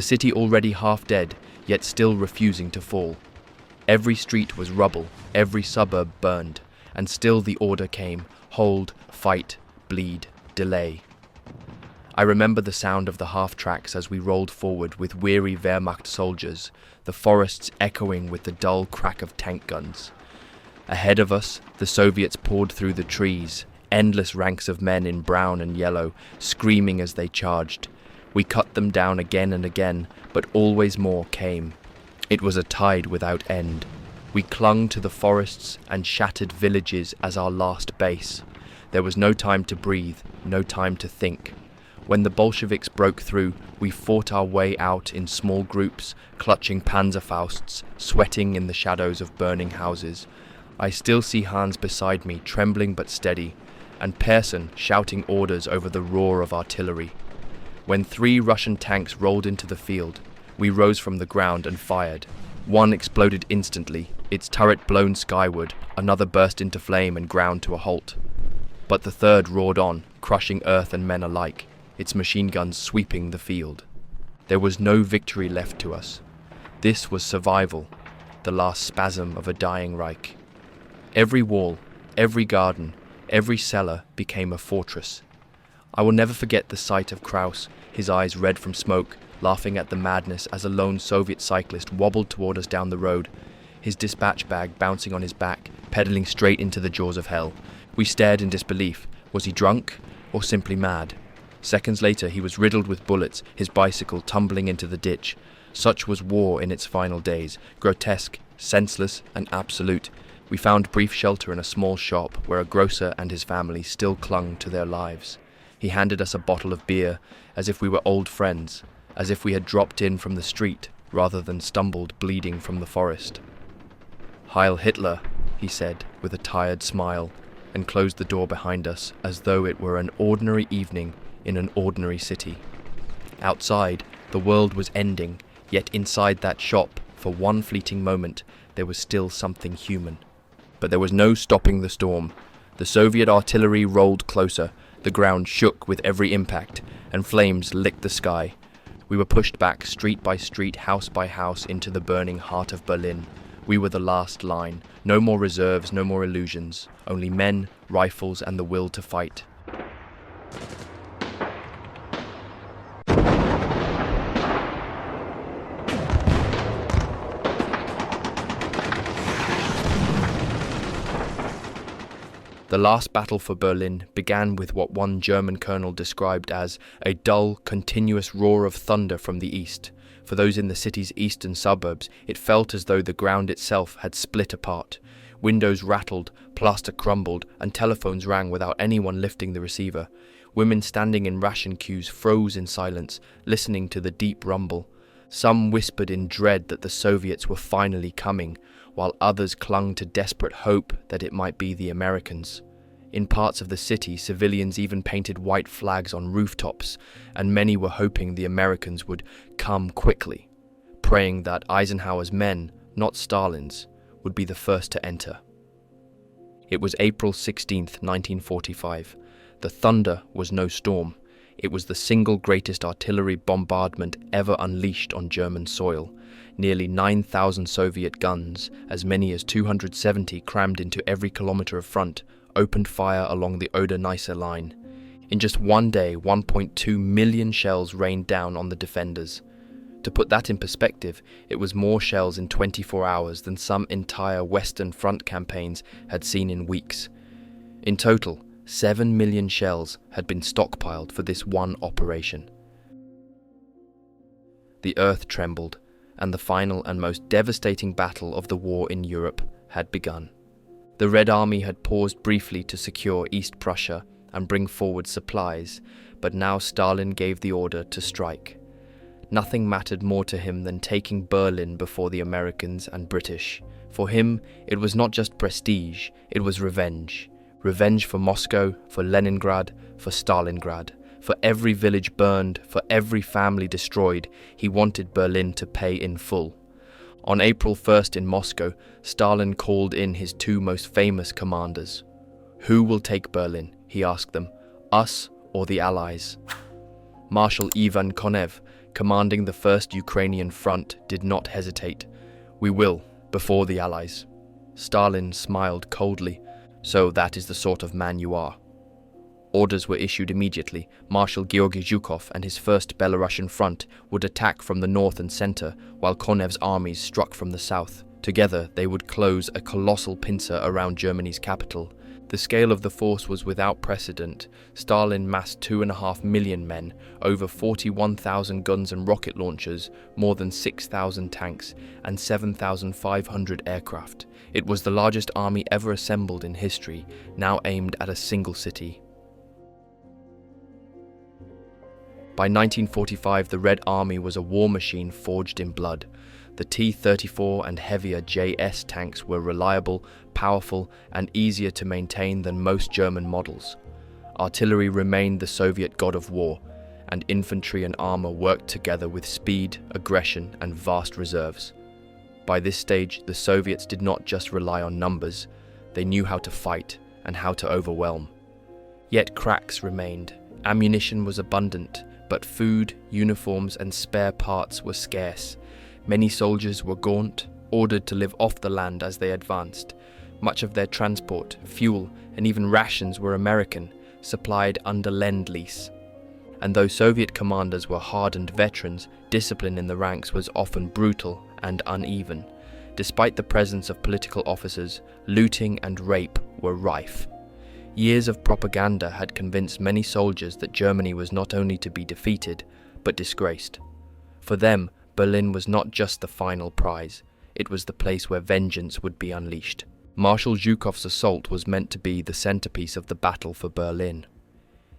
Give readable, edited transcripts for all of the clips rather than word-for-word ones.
The city already half dead, yet still refusing to fall. Every street was rubble, every suburb burned, and still the order came: hold, fight, bleed, delay. I remember the sound of the half-tracks as we rolled forward with weary Wehrmacht soldiers, the forests echoing with the dull crack of tank guns. Ahead of us, the Soviets poured through the trees, endless ranks of men in brown and yellow, screaming as they charged. We cut them down again and again, but always more came. It was a tide without end. We clung to the forests and shattered villages as our last base. There was no time to breathe, no time to think. When the Bolsheviks broke through, we fought our way out in small groups, clutching Panzerfausts, sweating in the shadows of burning houses. I still see Hans beside me, trembling but steady, and Persson shouting orders over the roar of artillery. When 3 Russian tanks rolled into the field, we rose from the ground and fired. One exploded instantly, its turret blown skyward, another burst into flame and ground to a halt. But the third roared on, crushing earth and men alike, its machine guns sweeping the field. There was no victory left to us. This was survival, the last spasm of a dying Reich. Every wall, every garden, every cellar became a fortress. I will never forget the sight of Kraus, his eyes red from smoke, laughing at the madness as a lone Soviet cyclist wobbled toward us down the road, his dispatch bag bouncing on his back, pedaling straight into the jaws of hell. We stared in disbelief. Was he drunk or simply mad? Seconds later, he was riddled with bullets, his bicycle tumbling into the ditch. Such was war in its final days, grotesque, senseless, and absolute. We found brief shelter in a small shop where a grocer and his family still clung to their lives. He handed us a bottle of beer, as if we were old friends, as if we had dropped in from the street rather than stumbled bleeding from the forest. "Heil Hitler," he said with a tired smile, and closed the door behind us as though it were an ordinary evening in an ordinary city. Outside, the world was ending, yet inside that shop, for one fleeting moment, there was still something human. But there was no stopping the storm. The Soviet artillery rolled closer, the ground shook with every impact, and flames licked the sky. We were pushed back street by street, house by house, into the burning heart of Berlin. We were the last line. No more reserves, no more illusions. Only men, rifles, and the will to fight. The last battle for Berlin began with what one German colonel described as a dull, continuous roar of thunder from the east. For those in the city's eastern suburbs, it felt as though the ground itself had split apart. Windows rattled, plaster crumbled, and telephones rang without anyone lifting the receiver. Women standing in ration queues froze in silence, listening to the deep rumble. Some whispered in dread that the Soviets were finally coming, while others clung to desperate hope that it might be the Americans. In parts of the city, civilians even painted white flags on rooftops, and many were hoping the Americans would come quickly, praying that Eisenhower's men, not Stalin's, would be the first to enter. It was April 16th, 1945. The thunder was no storm. It was the single greatest artillery bombardment ever unleashed on German soil. Nearly 9,000 Soviet guns, as many as 270 crammed into every kilometer of front, opened fire along the Oder-Neisse line. In just one day, 1.2 million shells rained down on the defenders. To put that in perspective, it was more shells in 24 hours than some entire Western Front campaigns had seen in weeks. In total, 7 million shells had been stockpiled for this one operation. The earth trembled, and the final and most devastating battle of the war in Europe had begun. The Red Army had paused briefly to secure East Prussia and bring forward supplies, but now Stalin gave the order to strike. Nothing mattered more to him than taking Berlin before the Americans and British. For him, it was not just prestige, it was revenge. Revenge for Moscow, for Leningrad, for Stalingrad. For every village burned, for every family destroyed, he wanted Berlin to pay in full. On April 1st in Moscow, Stalin called in his 2 most famous commanders. "Who will take Berlin?" he asked them. "Us or the Allies?" Marshal Ivan Konev, commanding the First Ukrainian Front, did not hesitate. "We will, before the Allies." Stalin smiled coldly. "So that is the sort of man you are." Orders were issued immediately. Marshal Georgy Zhukov and his First Belarusian Front would attack from the north and center, while Konev's armies struck from the south. Together, they would close a colossal pincer around Germany's capital. The scale of the force was without precedent. Stalin massed 2.5 million men, over 41,000 guns and rocket launchers, more than 6,000 tanks, and 7,500 aircraft. It was the largest army ever assembled in history, now aimed at a single city. By 1945, the Red Army was a war machine forged in blood. The T-34 and heavier JS tanks were reliable, powerful, and easier to maintain than most German models. Artillery remained the Soviet god of war, and infantry and armor worked together with speed, aggression, and vast reserves. By this stage, the Soviets did not just rely on numbers, they knew how to fight and how to overwhelm. Yet cracks remained. Ammunition was abundant, but food, uniforms, and spare parts were scarce. Many soldiers were gaunt, ordered to live off the land as they advanced. Much of their transport, fuel, and even rations were American, supplied under Lend-Lease. And though Soviet commanders were hardened veterans, discipline in the ranks was often brutal and uneven. Despite the presence of political officers, looting and rape were rife. Years of propaganda had convinced many soldiers that Germany was not only to be defeated, but disgraced. For them, Berlin was not just the final prize, it was the place where vengeance would be unleashed. Marshal Zhukov's assault was meant to be the centerpiece of the battle for Berlin.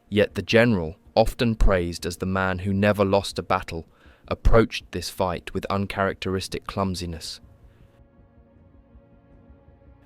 Yet the general, often praised as the man who never lost a battle, approached this fight with uncharacteristic clumsiness.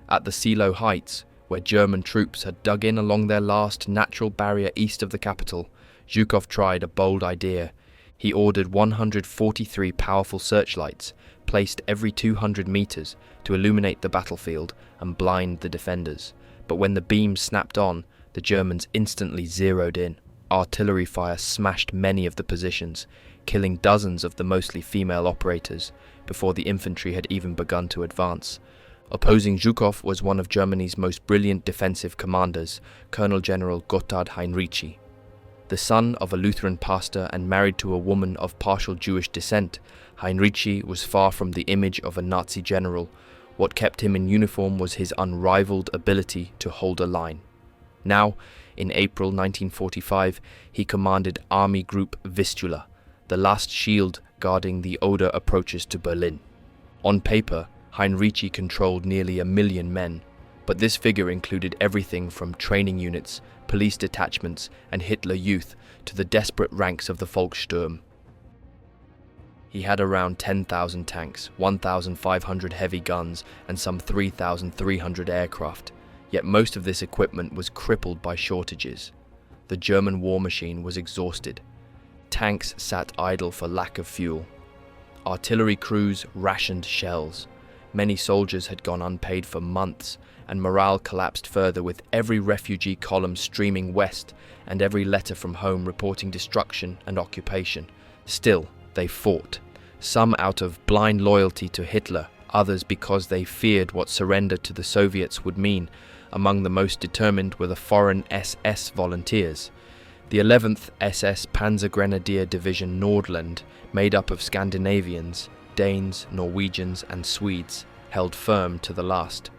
At the Seelow Heights, where German troops had dug in along their last natural barrier east of the capital, Zhukov tried a bold idea. He ordered 143 powerful searchlights, placed every 200 meters, to illuminate the battlefield and blind the defenders. But when the beams snapped on, the Germans instantly zeroed in. Artillery fire smashed many of the positions, killing dozens of the mostly female operators, before the infantry had even begun to advance. Opposing Zhukov was one of Germany's most brilliant defensive commanders, Colonel General Gotthard Hinrici. The son of a Lutheran pastor and married to a woman of partial Jewish descent, Hinrici was far from the image of a Nazi general. What kept him in uniform was his unrivaled ability to hold a line. Now, in April 1945, he commanded Army Group Vistula, the last shield guarding the Oder approaches to Berlin. On paper, Hinrici controlled nearly 1 million men, but this figure included everything from training units, police detachments, and Hitler Youth to the desperate ranks of the Volkssturm. He had around 10,000 tanks, 1,500 heavy guns, and some 3,300 aircraft, yet most of this equipment was crippled by shortages. The German war machine was exhausted. Tanks sat idle for lack of fuel. Artillery crews rationed shells. Many soldiers had gone unpaid for months, and morale collapsed further with every refugee column streaming west and every letter from home reporting destruction and occupation. Still, they fought, some out of blind loyalty to Hitler, others because they feared what surrender to the Soviets would mean. Among the most determined were the foreign SS volunteers. The 11th SS Panzergrenadier Division Nordland, made up of Scandinavians, Danes, Norwegians, and Swedes, held firm to the last.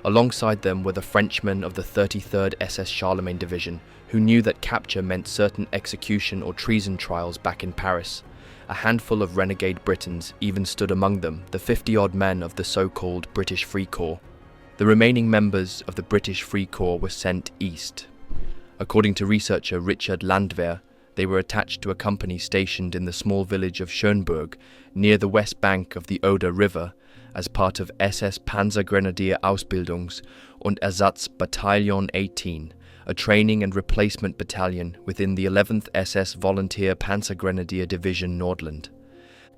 Alongside them were the Frenchmen of the 33rd SS Charlemagne Division, who knew that capture meant certain execution or treason trials back in Paris. A handful of renegade Britons even stood among them, the 50-odd men of the so-called British Free Corps. The remaining members of the British Free Corps were sent east. According to researcher Richard Landwehr, they were attached to a company stationed in the small village of Schönburg, near the west bank of the Oder River, as part of SS Panzergrenadier Ausbildungs- und Ersatzbataillon 18, a training and replacement battalion within the 11th SS Volunteer Panzergrenadier Division Nordland.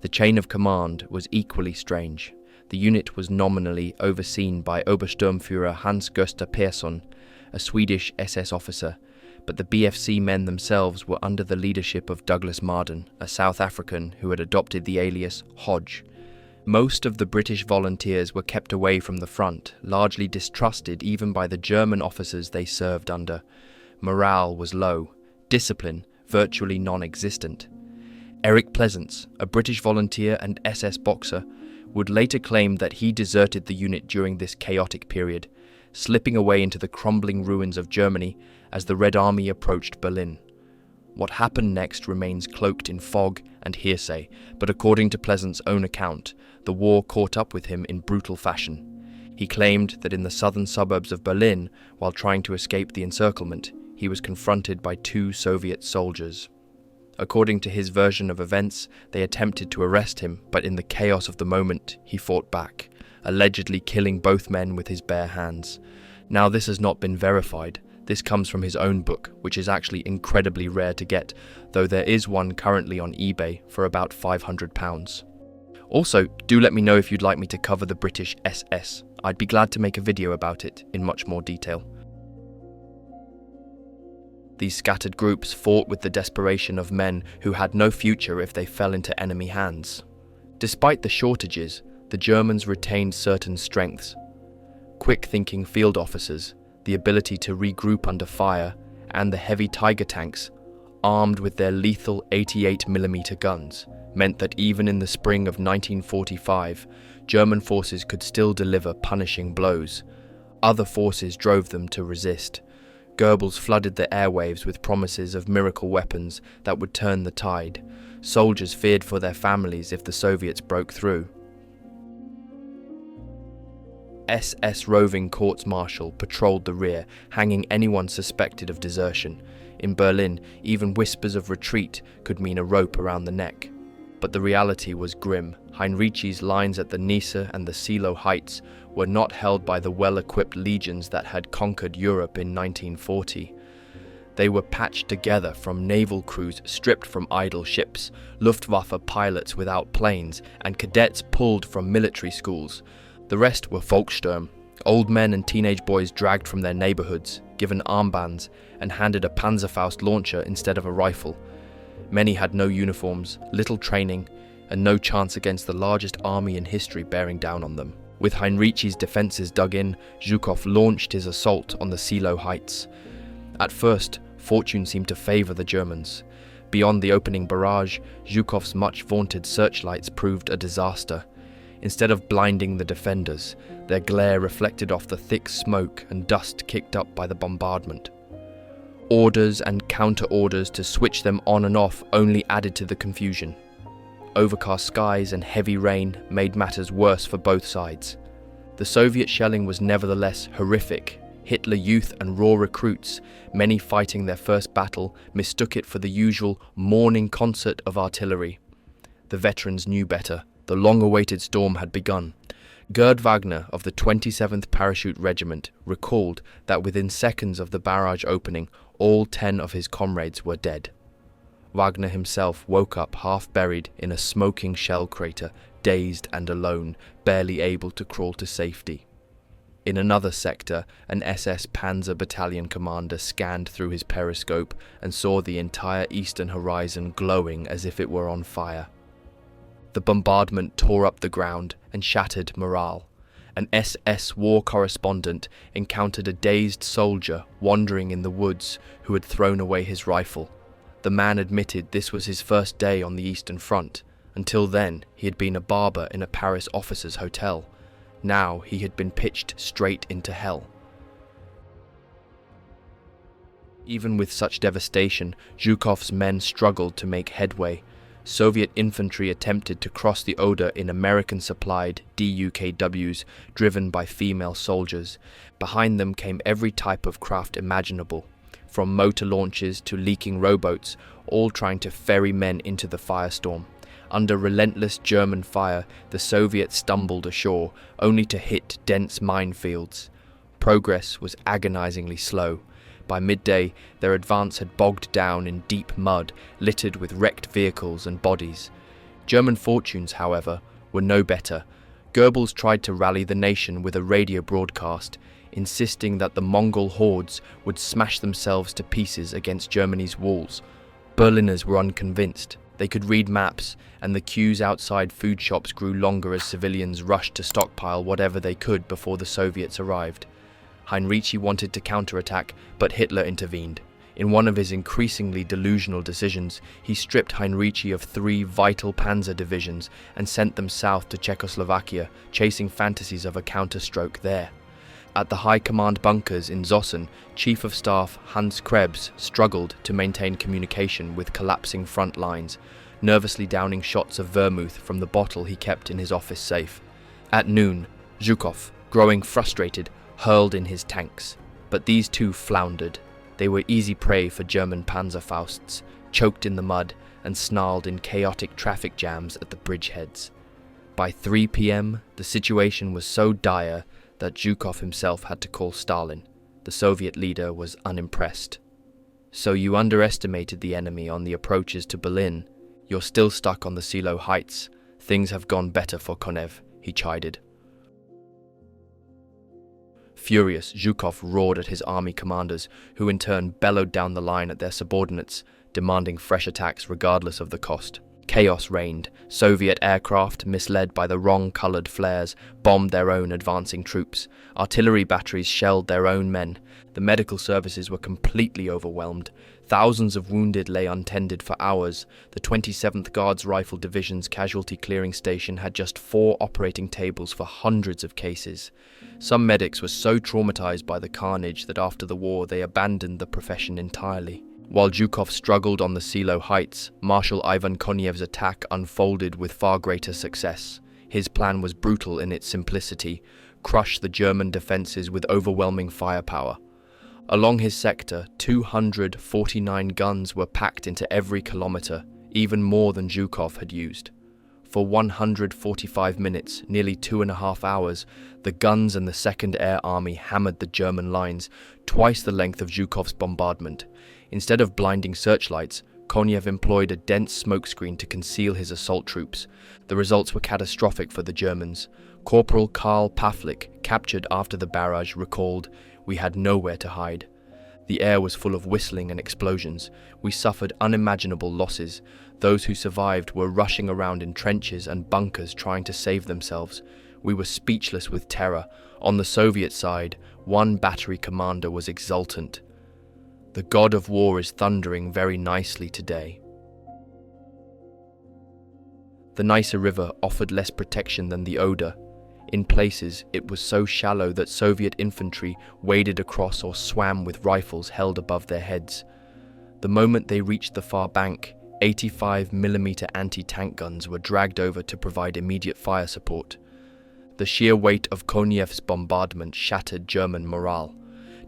The chain of command was equally strange. The unit was nominally overseen by Obersturmführer Hans-Gösta Persson, a Swedish SS officer, but the BFC men themselves were under the leadership of Douglas Marden, a South African who had adopted the alias Hodge. Most of the British volunteers were kept away from the front, largely distrusted even by the German officers they served under. Morale was low, discipline virtually non-existent. Eric Pleasance, a British volunteer and SS boxer, would later claim that he deserted the unit during this chaotic period, slipping away into the crumbling ruins of Germany as the Red Army approached Berlin. What happened next remains cloaked in fog and hearsay, but according to Pleasance's own account, the war caught up with him in brutal fashion. He claimed that in the southern suburbs of Berlin, while trying to escape the encirclement, he was confronted by 2 Soviet soldiers. According to his version of events, they attempted to arrest him, but in the chaos of the moment, he fought back, allegedly killing both men with his bare hands. Now, this has not been verified. This comes from his own book, which is actually incredibly rare to get, though there is one currently on eBay for about £500. Also, do let me know if you'd like me to cover the British SS. I'd be glad to make a video about it in much more detail. These scattered groups fought with the desperation of men who had no future if they fell into enemy hands. Despite the shortages, the Germans retained certain strengths. Quick-thinking field officers, the ability to regroup under fire, and the heavy Tiger tanks, armed with their lethal 88mm guns, meant that even in the spring of 1945, German forces could still deliver punishing blows. Other forces drove them to resist. Goebbels flooded the airwaves with promises of miracle weapons that would turn the tide. Soldiers feared for their families if the Soviets broke through. SS roving courts-martial patrolled the rear, hanging anyone suspected of desertion. In Berlin, even whispers of retreat could mean a rope around the neck. But the reality was grim. Hinrici's lines at the Neisse and the Seelow heights were not held by the well-equipped legions that had conquered Europe in 1940. They were patched together from naval crews stripped from idle ships, Luftwaffe pilots without planes, and cadets pulled from military schools. The rest were Volkssturm, old men and teenage boys dragged from their neighborhoods, given armbands, and handed a Panzerfaust launcher instead of a rifle. Many had no uniforms, little training, and no chance against the largest army in history bearing down on them. With Hinrici's defences dug in, Zhukov launched his assault on the Seelow heights. At first, fortune seemed to favour the Germans. Beyond the opening barrage, Zhukov's much-vaunted searchlights proved a disaster. Instead of blinding the defenders, their glare reflected off the thick smoke and dust kicked up by the bombardment. Orders and counter-orders to switch them on and off only added to the confusion. Overcast skies and heavy rain made matters worse for both sides. The Soviet shelling was nevertheless horrific. Hitler youth and raw recruits, many fighting their first battle, mistook it for the usual morning concert of artillery. The veterans knew better. The long-awaited storm had begun. Gerd Wagner of the 27th Parachute Regiment recalled that within seconds of the barrage opening, all 10 of his comrades were dead. Wagner himself woke up half-buried in a smoking shell crater, dazed and alone, barely able to crawl to safety. In another sector, an SS Panzer Battalion commander scanned through his periscope and saw the entire eastern horizon glowing as if it were on fire. The bombardment tore up the ground and shattered morale. An SS war correspondent encountered a dazed soldier wandering in the woods who had thrown away his rifle. The man admitted this was his first day on the Eastern Front. Until then, he had been a barber in a Paris officer's hotel. Now he had been pitched straight into hell. Even with such devastation, Zhukov's men struggled to make headway. Soviet infantry attempted to cross the Oder in American-supplied DUKWs driven by female soldiers. Behind them came every type of craft imaginable, from motor launches to leaking rowboats, all trying to ferry men into the firestorm. Under relentless German fire, the Soviets stumbled ashore, only to hit dense minefields. Progress was agonizingly slow. By midday, their advance had bogged down in deep mud, littered with wrecked vehicles and bodies. German fortunes, however, were no better. Goebbels tried to rally the nation with a radio broadcast, insisting that the Mongol hordes would smash themselves to pieces against Germany's walls. Berliners were unconvinced. They could read maps, and the queues outside food shops grew longer as civilians rushed to stockpile whatever they could before the Soviets arrived. Hinrici wanted to counterattack, but Hitler intervened. In one of his increasingly delusional decisions, he stripped Hinrici of 3 vital panzer divisions and sent them south to Czechoslovakia, chasing fantasies of a counterstroke there. At the high command bunkers in Zossen, Chief of Staff Hans Krebs struggled to maintain communication with collapsing front lines, nervously downing shots of vermouth from the bottle he kept in his office safe. At noon, Zhukov, growing frustrated, hurled in his tanks, but these too floundered. They were easy prey for German Panzerfausts, choked in the mud and snarled in chaotic traffic jams at the bridgeheads. By 3 p.m., the situation was so dire that Zhukov himself had to call Stalin. The Soviet leader was unimpressed. "So you underestimated the enemy on the approaches to Berlin. You're still stuck on the Seelow heights. Things have gone better for Konev," he chided. Furious, Zhukov roared at his army commanders, who in turn bellowed down the line at their subordinates, demanding fresh attacks regardless of the cost. Chaos reigned. Soviet aircraft, misled by the wrong-coloured flares, bombed their own advancing troops. Artillery batteries shelled their own men. The medical services were completely overwhelmed. Thousands of wounded lay untended for hours. The 27th Guards Rifle Division's casualty clearing station had just 4 operating tables for hundreds of cases. Some medics were so traumatized by the carnage that after the war they abandoned the profession entirely. While Zhukov struggled on the Seelow heights, Marshal Ivan Konev's attack unfolded with far greater success. His plan was brutal in its simplicity: crush the German defences with overwhelming firepower. Along his sector, 249 guns were packed into every kilometre, even more than Zhukov had used. For 145 minutes, nearly 2.5 hours, the guns and the Second Air Army hammered the German lines, twice the length of Zhukov's bombardment. Instead of blinding searchlights, Konev employed a dense smokescreen to conceal his assault troops. The results were catastrophic for the Germans. Corporal Karl Pavlik, captured after the barrage, recalled, "We had nowhere to hide. The air was full of whistling and explosions. We suffered unimaginable losses. Those who survived were rushing around in trenches and bunkers trying to save themselves. We were speechless with terror. On the Soviet side, one battery commander was exultant. The god of war is thundering very nicely today." The Neisse River offered less protection than the Oder. In places, it was so shallow that Soviet infantry waded across or swam with rifles held above their heads. The moment they reached the far bank, 85mm anti-tank guns were dragged over to provide immediate fire support. The sheer weight of Konev's bombardment shattered German morale.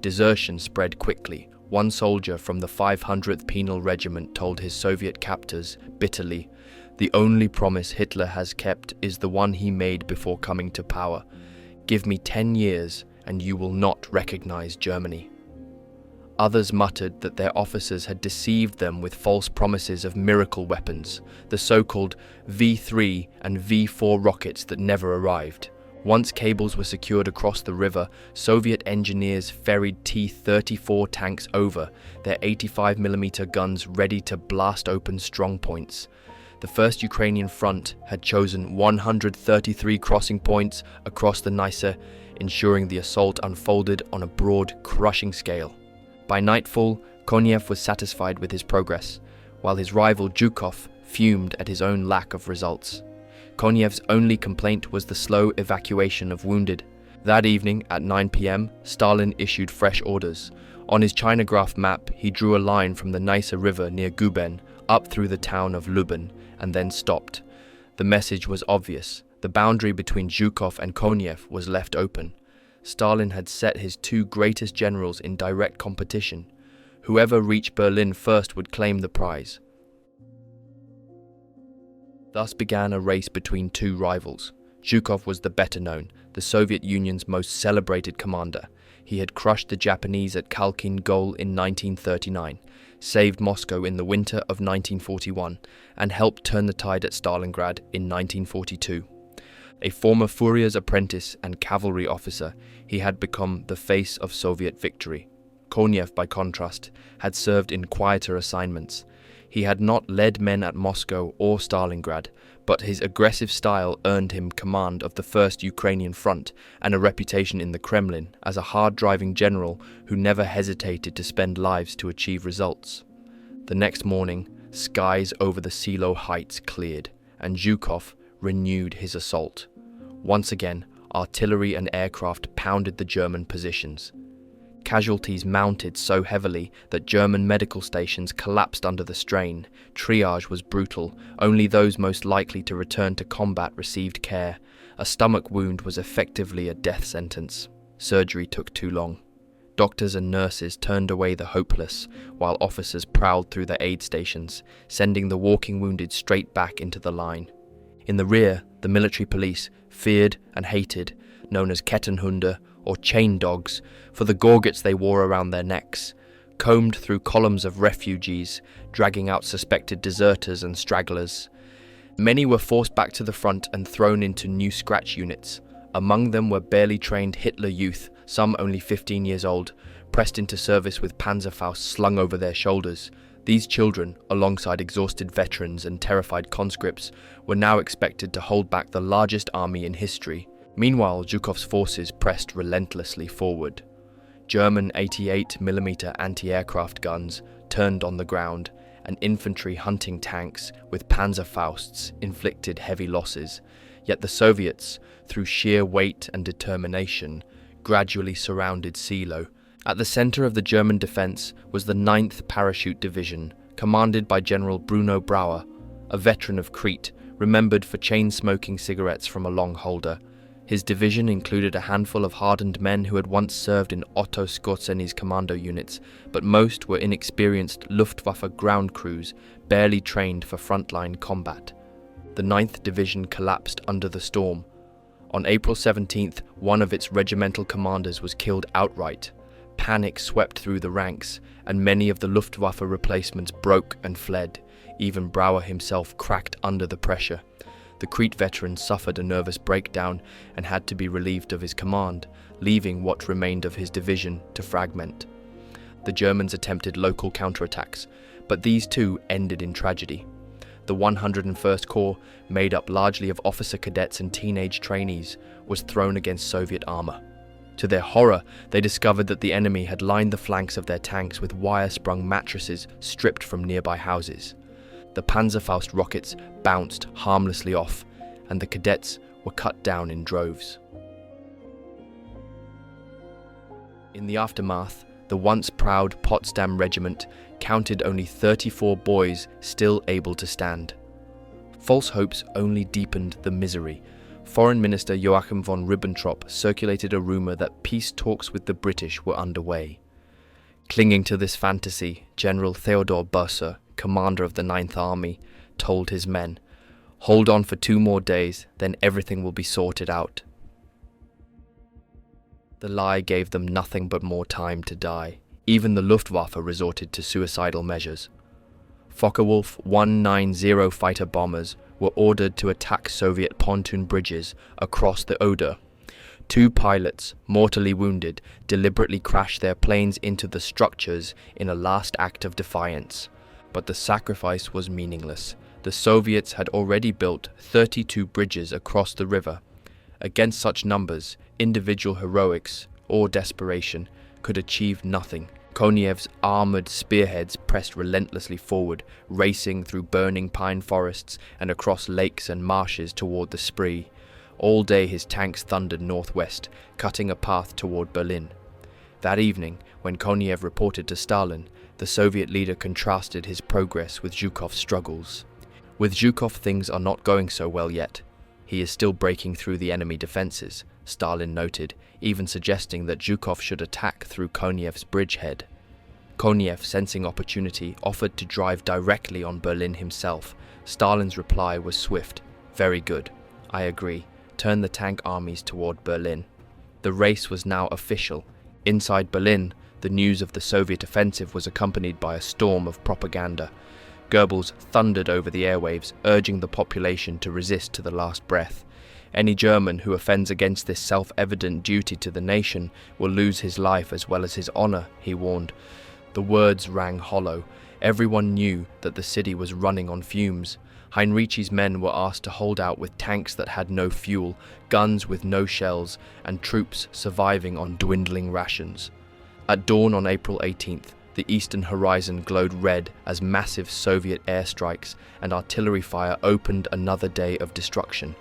Desertion spread quickly. One soldier from the 500th Penal Regiment told his Soviet captors bitterly, "The only promise Hitler has kept is the one he made before coming to power. Give me 10 years and you will not recognize Germany." Others muttered that their officers had deceived them with false promises of miracle weapons, the so-called V3 and V4 rockets that never arrived. Once cables were secured across the river, Soviet engineers ferried T-34 tanks over, their 85mm guns ready to blast open strong points. The First Ukrainian Front had chosen 133 crossing points across the Neisse, ensuring the assault unfolded on a broad, crushing scale. By nightfall, Konev was satisfied with his progress, while his rival Zhukov fumed at his own lack of results. Konev's only complaint was the slow evacuation of wounded. That evening at 9 p.m, Stalin issued fresh orders. On his Chinograph map, he drew a line from the Neisse River near Guben up through the town of Lublin and then stopped. The message was obvious. The boundary between Zhukov and Konev was left open. Stalin had set his 2 greatest generals in direct competition. Whoever reached Berlin first would claim the prize. Thus began a race between 2 rivals. Zhukov was the better known, the Soviet Union's most celebrated commander. He had crushed the Japanese at Khalkhin Gol in 1939, saved Moscow in the winter of 1941, and helped turn the tide at Stalingrad in 1942. A former Fourier's apprentice and cavalry officer, he had become the face of Soviet victory. Konev, by contrast, had served in quieter assignments. He had not led men at Moscow or Stalingrad, but his aggressive style earned him command of the First Ukrainian Front and a reputation in the Kremlin as a hard-driving general who never hesitated to spend lives to achieve results. The next morning, skies over the Seelow heights cleared, and Zhukov renewed his assault. Once again, artillery and aircraft pounded the German positions. Casualties mounted so heavily that German medical stations collapsed under the strain. Triage was brutal. Only those most likely to return to combat received care. A stomach wound was effectively a death sentence. Surgery took too long. Doctors and nurses turned away the hopeless, while officers prowled through the aid stations, sending the walking wounded straight back into the line. In the rear, the military police, feared and hated, known as Kettenhunde or chain dogs, for the gorgets they wore around their necks, combed through columns of refugees, dragging out suspected deserters and stragglers. Many were forced back to the front and thrown into new scratch units. Among them were barely trained Hitler youth, some only 15 years old, pressed into service with Panzerfausts slung over their shoulders. These children, alongside exhausted veterans and terrified conscripts, were now expected to hold back the largest army in history. Meanwhile, Zhukov's forces pressed relentlessly forward. German 88mm anti-aircraft guns turned on the ground, and infantry hunting tanks with Panzerfausts inflicted heavy losses. Yet the Soviets, through sheer weight and determination, gradually surrounded Seelow. At the center of the German defense was the 9th Parachute Division, commanded by General Bruno Brauer, a veteran of Crete, remembered for chain-smoking cigarettes from a long holder. His division included a handful of hardened men who had once served in Otto Skorzeny's commando units, but most were inexperienced Luftwaffe ground crews, barely trained for frontline combat. The 9th Division collapsed under the storm. On April 17th, one of its regimental commanders was killed outright. Panic swept through the ranks, and many of the Luftwaffe replacements broke and fled. Even Brauer himself cracked under the pressure. The Crete veteran suffered a nervous breakdown and had to be relieved of his command, leaving what remained of his division to fragment. The Germans attempted local counterattacks, but these too ended in tragedy. The 101st Corps, made up largely of officer cadets and teenage trainees, was thrown against Soviet armor. To their horror, they discovered that the enemy had lined the flanks of their tanks with wire-sprung mattresses stripped from nearby houses. The Panzerfaust rockets bounced harmlessly off, and the cadets were cut down in droves. In the aftermath, the once proud Potsdam Regiment counted only 34 boys still able to stand. False hopes only deepened the misery. Foreign Minister Joachim von Ribbentrop circulated a rumor that peace talks with the British were underway. Clinging to this fantasy, General Theodor Busse, commander of the 9th Army, told his men, "Hold on for 2 more days, then everything will be sorted out." The lie gave them nothing but more time to die. Even the Luftwaffe resorted to suicidal measures. Focke-Wulf 190 fighter bombers were ordered to attack Soviet pontoon bridges across the Oder. 2 pilots, mortally wounded, deliberately crashed their planes into the structures in a last act of defiance. But the sacrifice was meaningless. The Soviets had already built 32 bridges across the river. Against such numbers, individual heroics, or desperation, could achieve nothing. Konev's armoured spearheads pressed relentlessly forward, racing through burning pine forests and across lakes and marshes toward the Spree. All day his tanks thundered northwest, cutting a path toward Berlin. That evening, when Konev reported to Stalin, the Soviet leader contrasted his progress with Zhukov's struggles. With Zhukov, things are not going so well yet. He is still breaking through the enemy defences, Stalin noted, even suggesting that Zhukov should attack through Konev's bridgehead. Konev, sensing opportunity, offered to drive directly on Berlin himself. Stalin's reply was swift. "Very good. I agree. Turn the tank armies toward Berlin." The race was now official. Inside Berlin, the news of the Soviet offensive was accompanied by a storm of propaganda. Goebbels thundered over the airwaves, urging the population to resist to the last breath. Any German who offends against this self-evident duty to the nation will lose his life as well as his honor, he warned. The words rang hollow. Everyone knew that the city was running on fumes. Hinrici's men were asked to hold out with tanks that had no fuel, guns with no shells, and troops surviving on dwindling rations. At dawn on April 18th, the eastern horizon glowed red as massive Soviet airstrikes and artillery fire opened another day of destruction.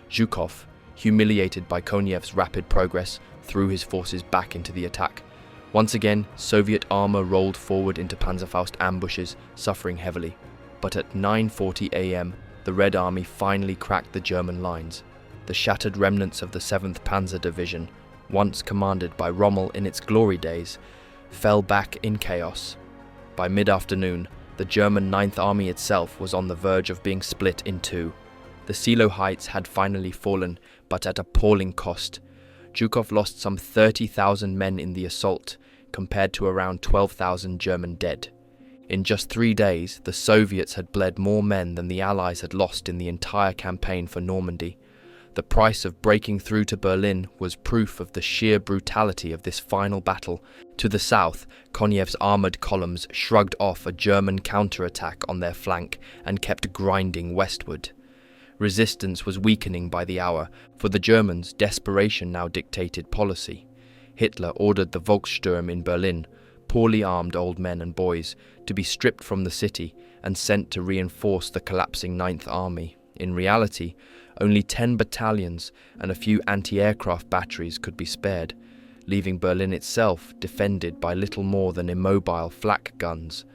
Zhukov, humiliated by Konev's rapid progress, threw his forces back into the attack. Once again, Soviet armor rolled forward into Panzerfaust ambushes, suffering heavily. But at 9:40 a.m., the Red Army finally cracked the German lines. The shattered remnants of the 7th Panzer Division, once commanded by Rommel in its glory days, fell back in chaos. By mid-afternoon, the German 9th Army itself was on the verge of being split in two. The Seelow heights had finally fallen, but at appalling cost. Zhukov lost some 30,000 men in the assault, compared to around 12,000 German dead. In just 3 days, the Soviets had bled more men than the Allies had lost in the entire campaign for Normandy. The price of breaking through to Berlin was proof of the sheer brutality of this final battle. To the south, Konev's armoured columns shrugged off a German counterattack on their flank and kept grinding westward. Resistance was weakening by the hour, for the Germans' desperation now dictated policy. Hitler ordered the Volkssturm in Berlin, poorly armed old men and boys, to be stripped from the city and sent to reinforce the collapsing 9th Army. In reality, only 10 battalions and a few anti-aircraft batteries could be spared, leaving Berlin itself defended by little more than immobile flak guns.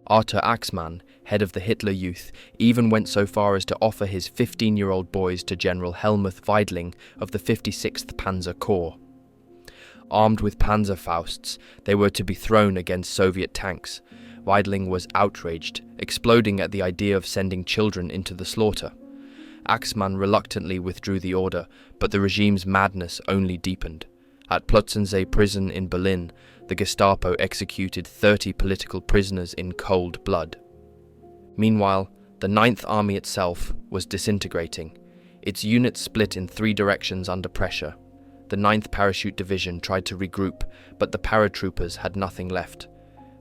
Arthur Axmann, head of the Hitler Youth, even went so far as to offer his 15-year-old boys to General Helmuth Weidling of the 56th Panzer Corps. Armed with Panzerfausts, they were to be thrown against Soviet tanks. Weidling was outraged, exploding at the idea of sending children into the slaughter. Axmann reluctantly withdrew the order, but the regime's madness only deepened. At Plötzensee prison in Berlin, the Gestapo executed 30 political prisoners in cold blood. Meanwhile, the 9th Army itself was disintegrating. Its units split in 3 directions under pressure. The 9th Parachute Division tried to regroup, but the paratroopers had nothing left.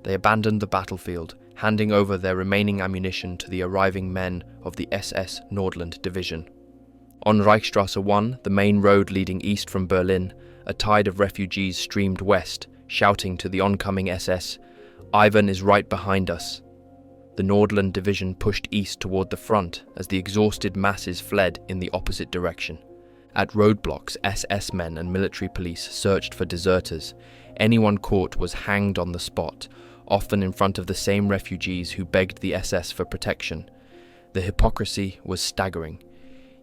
They abandoned the battlefield, handing over their remaining ammunition to the arriving men of the SS Nordland Division. On Reichstrasse 1, the main road leading east from Berlin, a tide of refugees streamed west, shouting to the oncoming SS, "Ivan is right behind us." The Nordland Division pushed east toward the front as the exhausted masses fled in the opposite direction. At roadblocks, SS men and military police searched for deserters. Anyone caught was hanged on the spot, often in front of the same refugees who begged the SS for protection. The hypocrisy was staggering.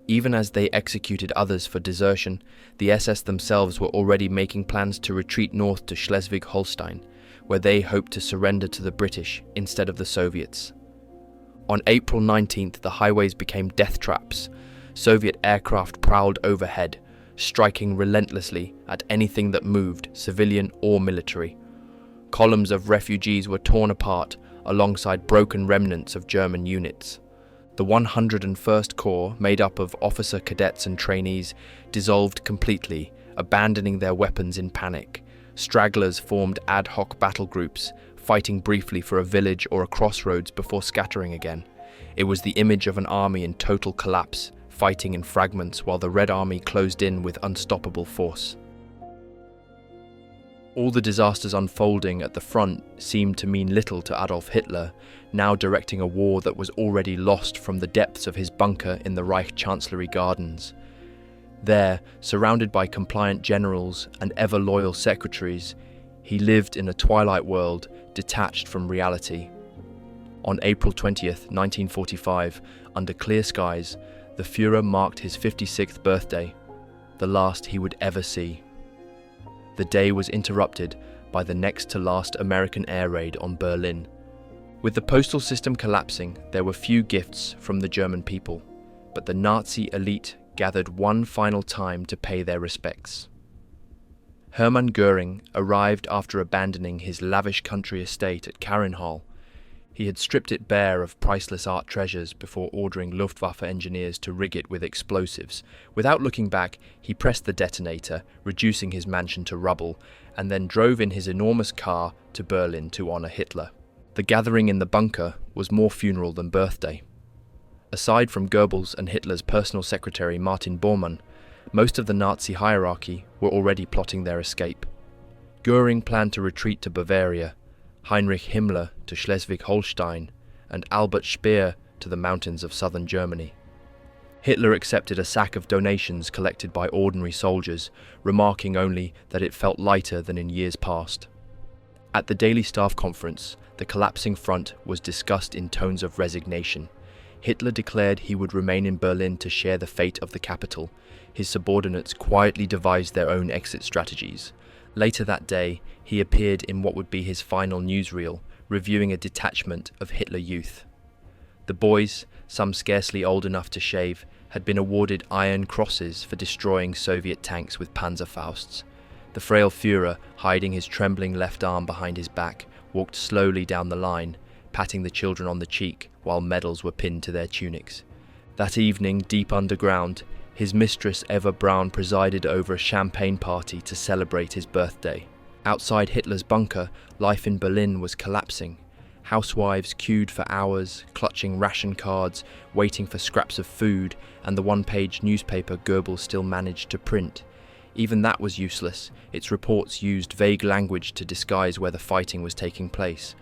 Even as they executed others for desertion, the SS themselves were already making plans to retreat north to Schleswig-Holstein, where they hoped to surrender to the British instead of the Soviets. On April 19th, the highways became death traps. Soviet aircraft prowled overhead, striking relentlessly at anything that moved, civilian or military. Columns of refugees were torn apart alongside broken remnants of German units. The 101st Corps, made up of officer cadets and trainees, dissolved completely, abandoning their weapons in panic. Stragglers formed ad hoc battle groups, fighting briefly for a village or a crossroads before scattering again. It was the image of an army in total collapse, fighting in fragments while the Red Army closed in with unstoppable force. All the disasters unfolding at the front seemed to mean little to Adolf Hitler, now directing a war that was already lost from the depths of his bunker in the Reich Chancellery Gardens. There, surrounded by compliant generals and ever-loyal secretaries, he lived in a twilight world detached from reality. On April 20th, 1945, under clear skies, the Führer marked his 56th birthday, the last he would ever see. The day was interrupted by the next-to-last American air raid on Berlin. With the postal system collapsing, there were few gifts from the German people, but the Nazi elite gathered one final time to pay their respects. Hermann Göring arrived after abandoning his lavish country estate at Karinhal. He had stripped it bare of priceless art treasures before ordering Luftwaffe engineers to rig it with explosives. Without looking back, he pressed the detonator, reducing his mansion to rubble, and then drove in his enormous car to Berlin to honor Hitler. The gathering in the bunker was more funeral than birthday. Aside from Goebbels and Hitler's personal secretary Martin Bormann, most of the Nazi hierarchy were already plotting their escape. Göring planned to retreat to Bavaria, Heinrich Himmler to Schleswig-Holstein, and Albert Speer to the mountains of southern Germany. Hitler accepted a sack of donations collected by ordinary soldiers, remarking only that it felt lighter than in years past. At the daily staff conference, the collapsing front was discussed in tones of resignation. Hitler declared he would remain in Berlin to share the fate of the capital. His subordinates quietly devised their own exit strategies. Later that day, he appeared in what would be his final newsreel, reviewing a detachment of Hitler Youth. The boys, some scarcely old enough to shave, had been awarded Iron Crosses for destroying Soviet tanks with Panzerfausts. The frail Führer, hiding his trembling left arm behind his back, walked slowly down the line, patting the children on the cheek while medals were pinned to their tunics. That evening, deep underground, his mistress Eva Braun presided over a champagne party to celebrate his birthday. Outside Hitler's bunker, life in Berlin was collapsing. Housewives queued for hours, clutching ration cards, waiting for scraps of food, and the one-page newspaper Goebbels still managed to print. Even that was useless. Its reports used vague language to disguise where the fighting was taking place.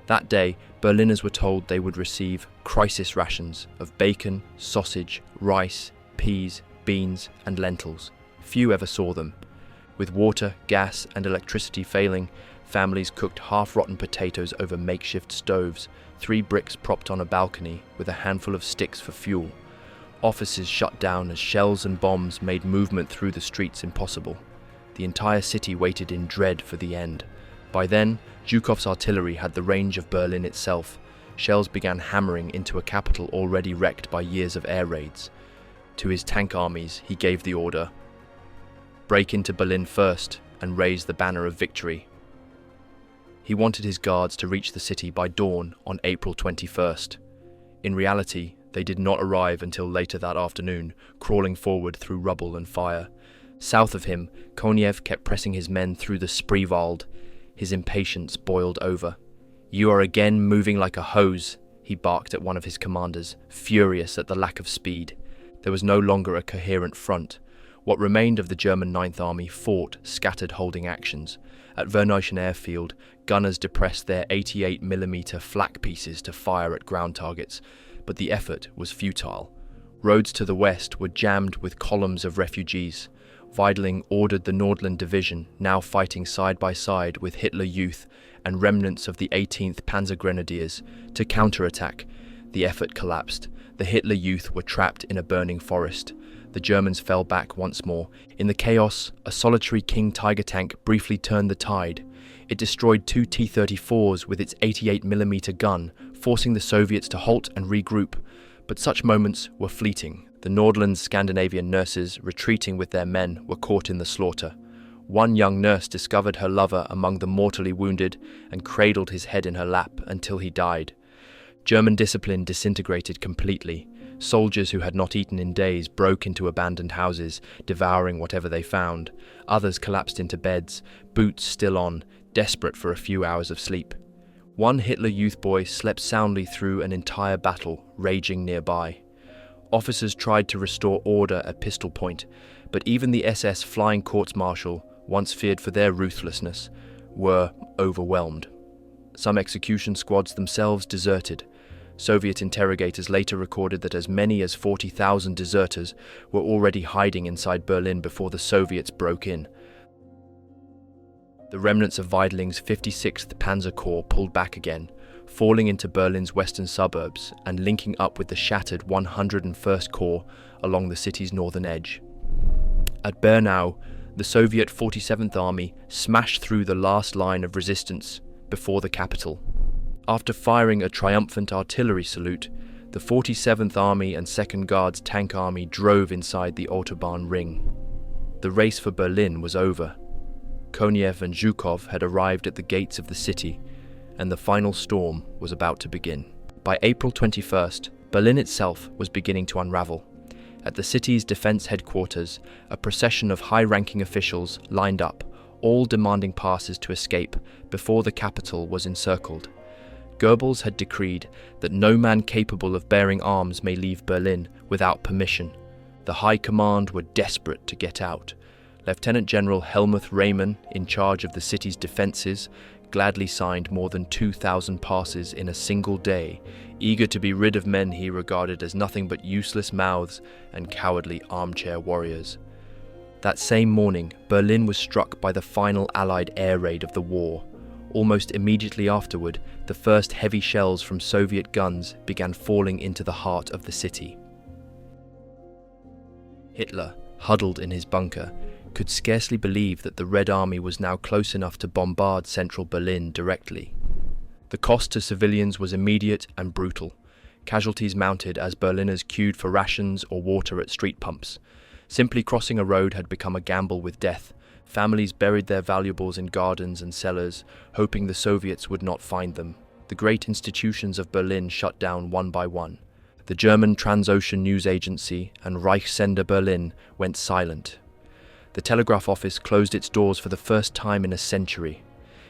That day, Berliners were told they would receive crisis rations of bacon, sausage, rice, peas, beans, and lentils. Few ever saw them. With water, gas, and electricity failing, families cooked half-rotten potatoes over makeshift stoves, 3 bricks propped on a balcony with a handful of sticks for fuel. Offices shut down as shells and bombs made movement through the streets impossible. The entire city waited in dread for the end. By then, Zhukov's artillery had the range of Berlin itself. Shells began hammering into a capital already wrecked by years of air raids. To his tank armies, he gave the order: break into Berlin first and raise the banner of victory. He wanted his guards to reach the city by dawn on April 21st. In reality, they did not arrive until later that afternoon, crawling forward through rubble and fire. South of him, Konev kept pressing his men through the Spreewald. His impatience boiled over. "You are again moving like a hose," he barked at one of his commanders, furious at the lack of speed. There was no longer a coherent front. What remained of the German Ninth Army fought scattered holding actions. At Verneuchen airfield, gunners depressed their 88mm flak pieces to fire at ground targets, but the effort was futile. Roads to the west were jammed with columns of refugees. Weidling ordered the Nordland Division, now fighting side by side with Hitler Youth and remnants of the 18th Panzer Grenadiers, to counterattack. The effort collapsed. The Hitler Youth were trapped in a burning forest. The Germans fell back once more. In the chaos, a solitary King Tiger tank briefly turned the tide. It destroyed 2 T-34s with its 88mm gun, forcing the Soviets to halt and regroup. But such moments were fleeting. The Nordland's Scandinavian nurses, retreating with their men, were caught in the slaughter. One young nurse discovered her lover among the mortally wounded and cradled his head in her lap until he died. German discipline disintegrated completely. Soldiers who had not eaten in days broke into abandoned houses, devouring whatever they found. Others collapsed into beds, boots still on, desperate for a few hours of sleep. One Hitler Youth boy slept soundly through an entire battle raging nearby. Officers tried to restore order at pistol point, but even the SS Flying Courts-Martial, once feared for their ruthlessness, were overwhelmed. Some execution squads themselves deserted. Soviet interrogators later recorded that as many as 40,000 deserters were already hiding inside Berlin before the Soviets broke in. The remnants of Weidling's 56th Panzer Corps pulled back again, falling into Berlin's western suburbs and linking up with the shattered 101st Corps along the city's northern edge. At Bernau, the Soviet 47th Army smashed through the last line of resistance before the capital. After firing a triumphant artillery salute, the 47th Army and 2nd Guards Tank Army drove inside the Autobahn ring. The race for Berlin was over. Konev and Zhukov had arrived at the gates of the city. and the final storm was about to begin. By April 21st, Berlin itself was beginning to unravel. At the city's defense headquarters, a procession of high-ranking officials lined up, all demanding passes to escape before the capital was encircled. Goebbels had decreed that no man capable of bearing arms may leave Berlin without permission. The High Command were desperate to get out. Lieutenant General Helmuth Rehmann, in charge of the city's defences, gladly signed more than 2,000 passes in a single day, eager to be rid of men he regarded as nothing but useless mouths and cowardly armchair warriors. That same morning, Berlin was struck by the final Allied air raid of the war. Almost immediately afterward, the first heavy shells from Soviet guns began falling into the heart of the city. Hitler, huddled in his bunker, could scarcely believe that the Red Army was now close enough to bombard central Berlin directly. The cost to civilians was immediate and brutal. Casualties mounted as Berliners queued for rations or water at street pumps. Simply crossing a road had become a gamble with death. Families buried their valuables in gardens and cellars, hoping the Soviets would not find them. The great institutions of Berlin shut down one by one. The German Transocean News Agency and Reichssender Berlin went silent. The telegraph office closed its doors for the first time in a century.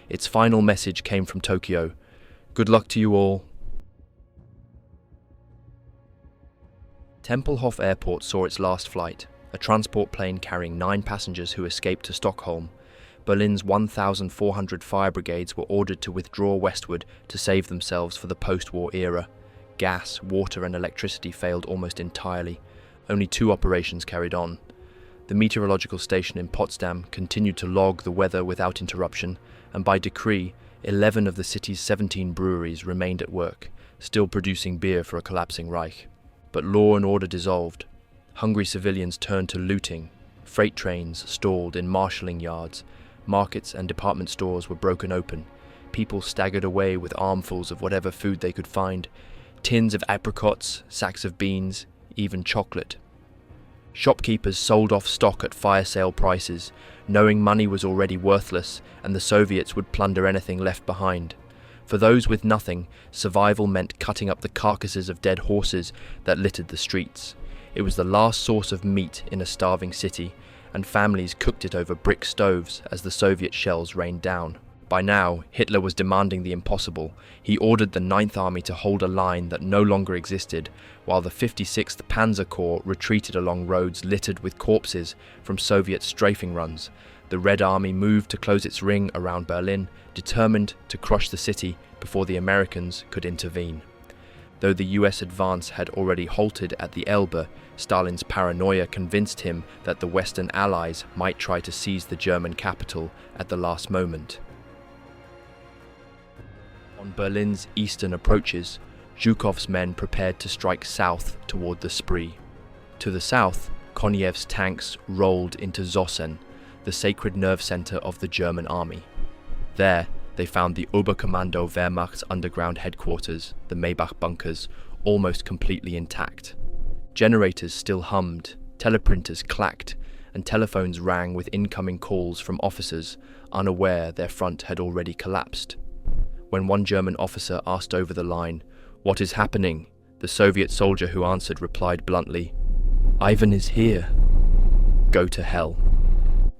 Its final message came from Tokyo. Good luck to you all. Tempelhof Airport saw its last flight, a transport plane carrying 9 passengers who escaped to Stockholm. Berlin's 1,400 fire brigades were ordered to withdraw westward to save themselves for the post-war era. Gas, water and electricity failed almost entirely. Only 2 operations carried on. The meteorological station in Potsdam continued to log the weather without interruption, and by decree, 11 of the city's 17 breweries remained at work, still producing beer for a collapsing Reich. But law and order dissolved. Hungry civilians turned to looting. Freight trains stalled in marshalling yards. Markets and department stores were broken open. People staggered away with armfuls of whatever food they could find. Tins of apricots, sacks of beans, even chocolate. Shopkeepers sold off stock at fire sale prices, knowing money was already worthless and the Soviets would plunder anything left behind. For those with nothing, survival meant cutting up the carcasses of dead horses that littered the streets. It was the last source of meat in a starving city, and families cooked it over brick stoves as the Soviet shells rained down. By now, Hitler was demanding the impossible. He ordered the 9th Army to hold a line that no longer existed, while the 56th Panzer Corps retreated along roads littered with corpses from Soviet strafing runs. The Red Army moved to close its ring around Berlin, determined to crush the city before the Americans could intervene. Though the US advance had already halted at the Elbe, Stalin's paranoia convinced him that the Western Allies might try to seize the German capital at the last moment. On Berlin's eastern approaches, Zhukov's men prepared to strike south toward the Spree. To the south, Konev's tanks rolled into Zossen, the sacred nerve center of the German army. There, they found the Oberkommando Wehrmacht's underground headquarters, the Maybach bunkers, almost completely intact. Generators still hummed, teleprinters clacked, and telephones rang with incoming calls from officers, unaware their front had already collapsed. When one German officer asked over the line, "What is happening?" the Soviet soldier who answered replied bluntly, "Ivan is here." Go to hell.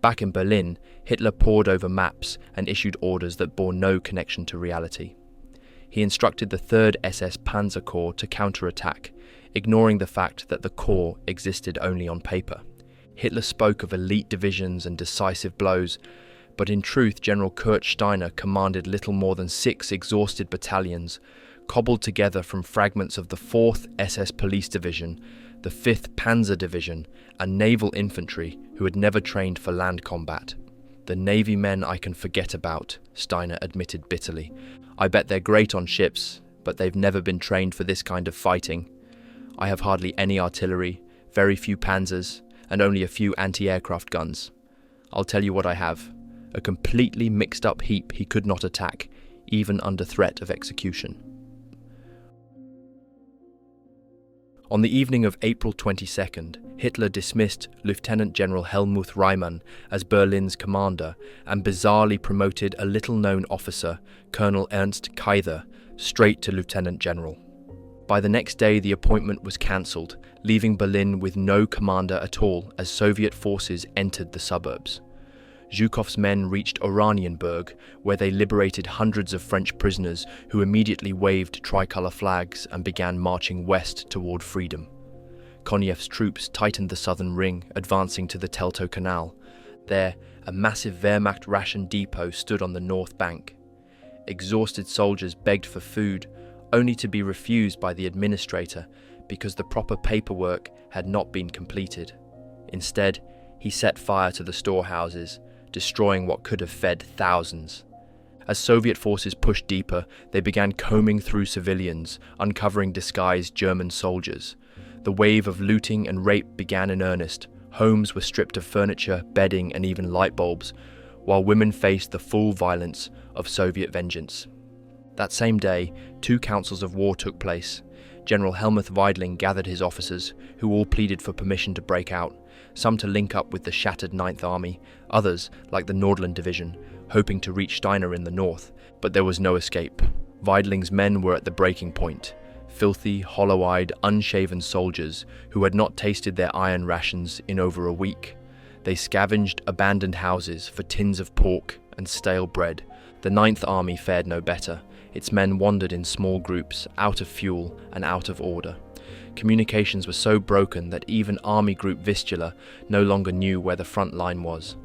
Back in Berlin, Hitler pored over maps and issued orders that bore no connection to reality. He instructed the 3rd SS Panzer Corps to counterattack, ignoring the fact that the corps existed only on paper. Hitler spoke of elite divisions and decisive blows, but in truth General Kurt Steiner commanded little more than 6 exhausted battalions, cobbled together from fragments of the 4th SS Police Division, the 5th Panzer Division, and naval infantry who had never trained for land combat. "The Navy men I can forget about," Steiner admitted bitterly. "I bet they're great on ships, but they've never been trained for this kind of fighting. I have hardly any artillery, very few panzers, and only a few anti-aircraft guns. I'll tell you what I have. A completely mixed-up heap he could not attack, even under threat of execution." On the evening of April 22nd, Hitler dismissed Lieutenant General Helmuth Reimann as Berlin's commander and bizarrely promoted a little-known officer, Colonel Ernst Keither, straight to lieutenant general. By the next day, the appointment was cancelled, leaving Berlin with no commander at all as Soviet forces entered the suburbs. Zhukov's men reached Oranienburg, where they liberated hundreds of French prisoners who immediately waved tricolour flags and began marching west toward freedom. Konev's troops tightened the southern ring, advancing to the Teltow Canal. There, a massive Wehrmacht ration depot stood on the north bank. Exhausted soldiers begged for food, only to be refused by the administrator because the proper paperwork had not been completed. Instead, he set fire to the storehouses, destroying what could have fed thousands. As Soviet forces pushed deeper, they began combing through civilians, uncovering disguised German soldiers. The wave of looting and rape began in earnest. Homes were stripped of furniture, bedding, and even light bulbs, while women faced the full violence of Soviet vengeance. That same day, 2 councils of war took place. General Helmuth Weidling gathered his officers, who all pleaded for permission to break out, some to link up with the shattered Ninth Army, others, like the Nordland Division, hoping to reach Steiner in the north, but there was no escape. Weidling's men were at the breaking point. Filthy, hollow-eyed, unshaven soldiers who had not tasted their iron rations in over a week. They scavenged abandoned houses for tins of pork and stale bread. The Ninth Army fared no better. Its men wandered in small groups, out of fuel and out of order. Communications were so broken that even Army Group Vistula no longer knew where the front line was.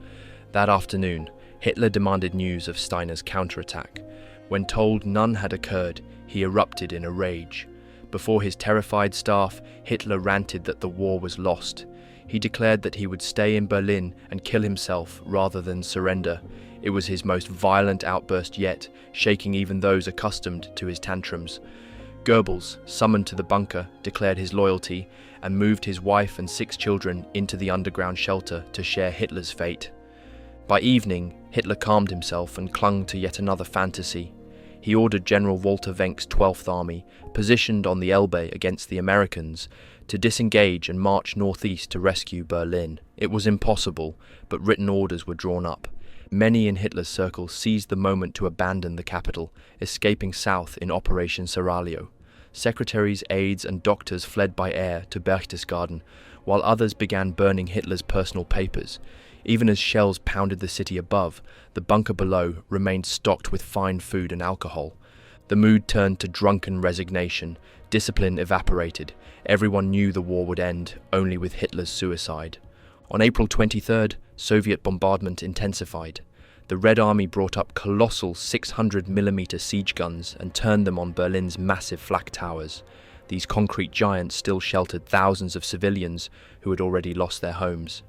That afternoon, Hitler demanded news of Steiner's counterattack. When told none had occurred, he erupted in a rage. Before his terrified staff, Hitler ranted that the war was lost. He declared that he would stay in Berlin and kill himself rather than surrender. It was his most violent outburst yet, shaking even those accustomed to his tantrums. Goebbels, summoned to the bunker, declared his loyalty and moved his wife and 6 children into the underground shelter to share Hitler's fate. By evening, Hitler calmed himself and clung to yet another fantasy. He ordered General Walter Wenck's 12th Army, positioned on the Elbe against the Americans, to disengage and march northeast to rescue Berlin. It was impossible, but written orders were drawn up. Many in Hitler's circles seized the moment to abandon the capital, escaping south in Operation Seraglio. Secretaries, aides, and doctors fled by air to Berchtesgaden, while others began burning Hitler's personal papers. Even as shells pounded the city above, the bunker below remained stocked with fine food and alcohol. The mood turned to drunken resignation. Discipline evaporated. Everyone knew the war would end only with Hitler's suicide. On April 23rd, Soviet bombardment intensified. The Red Army brought up colossal 600mm siege guns and turned them on Berlin's massive flak towers. These concrete giants still sheltered thousands of civilians who had already lost their homes.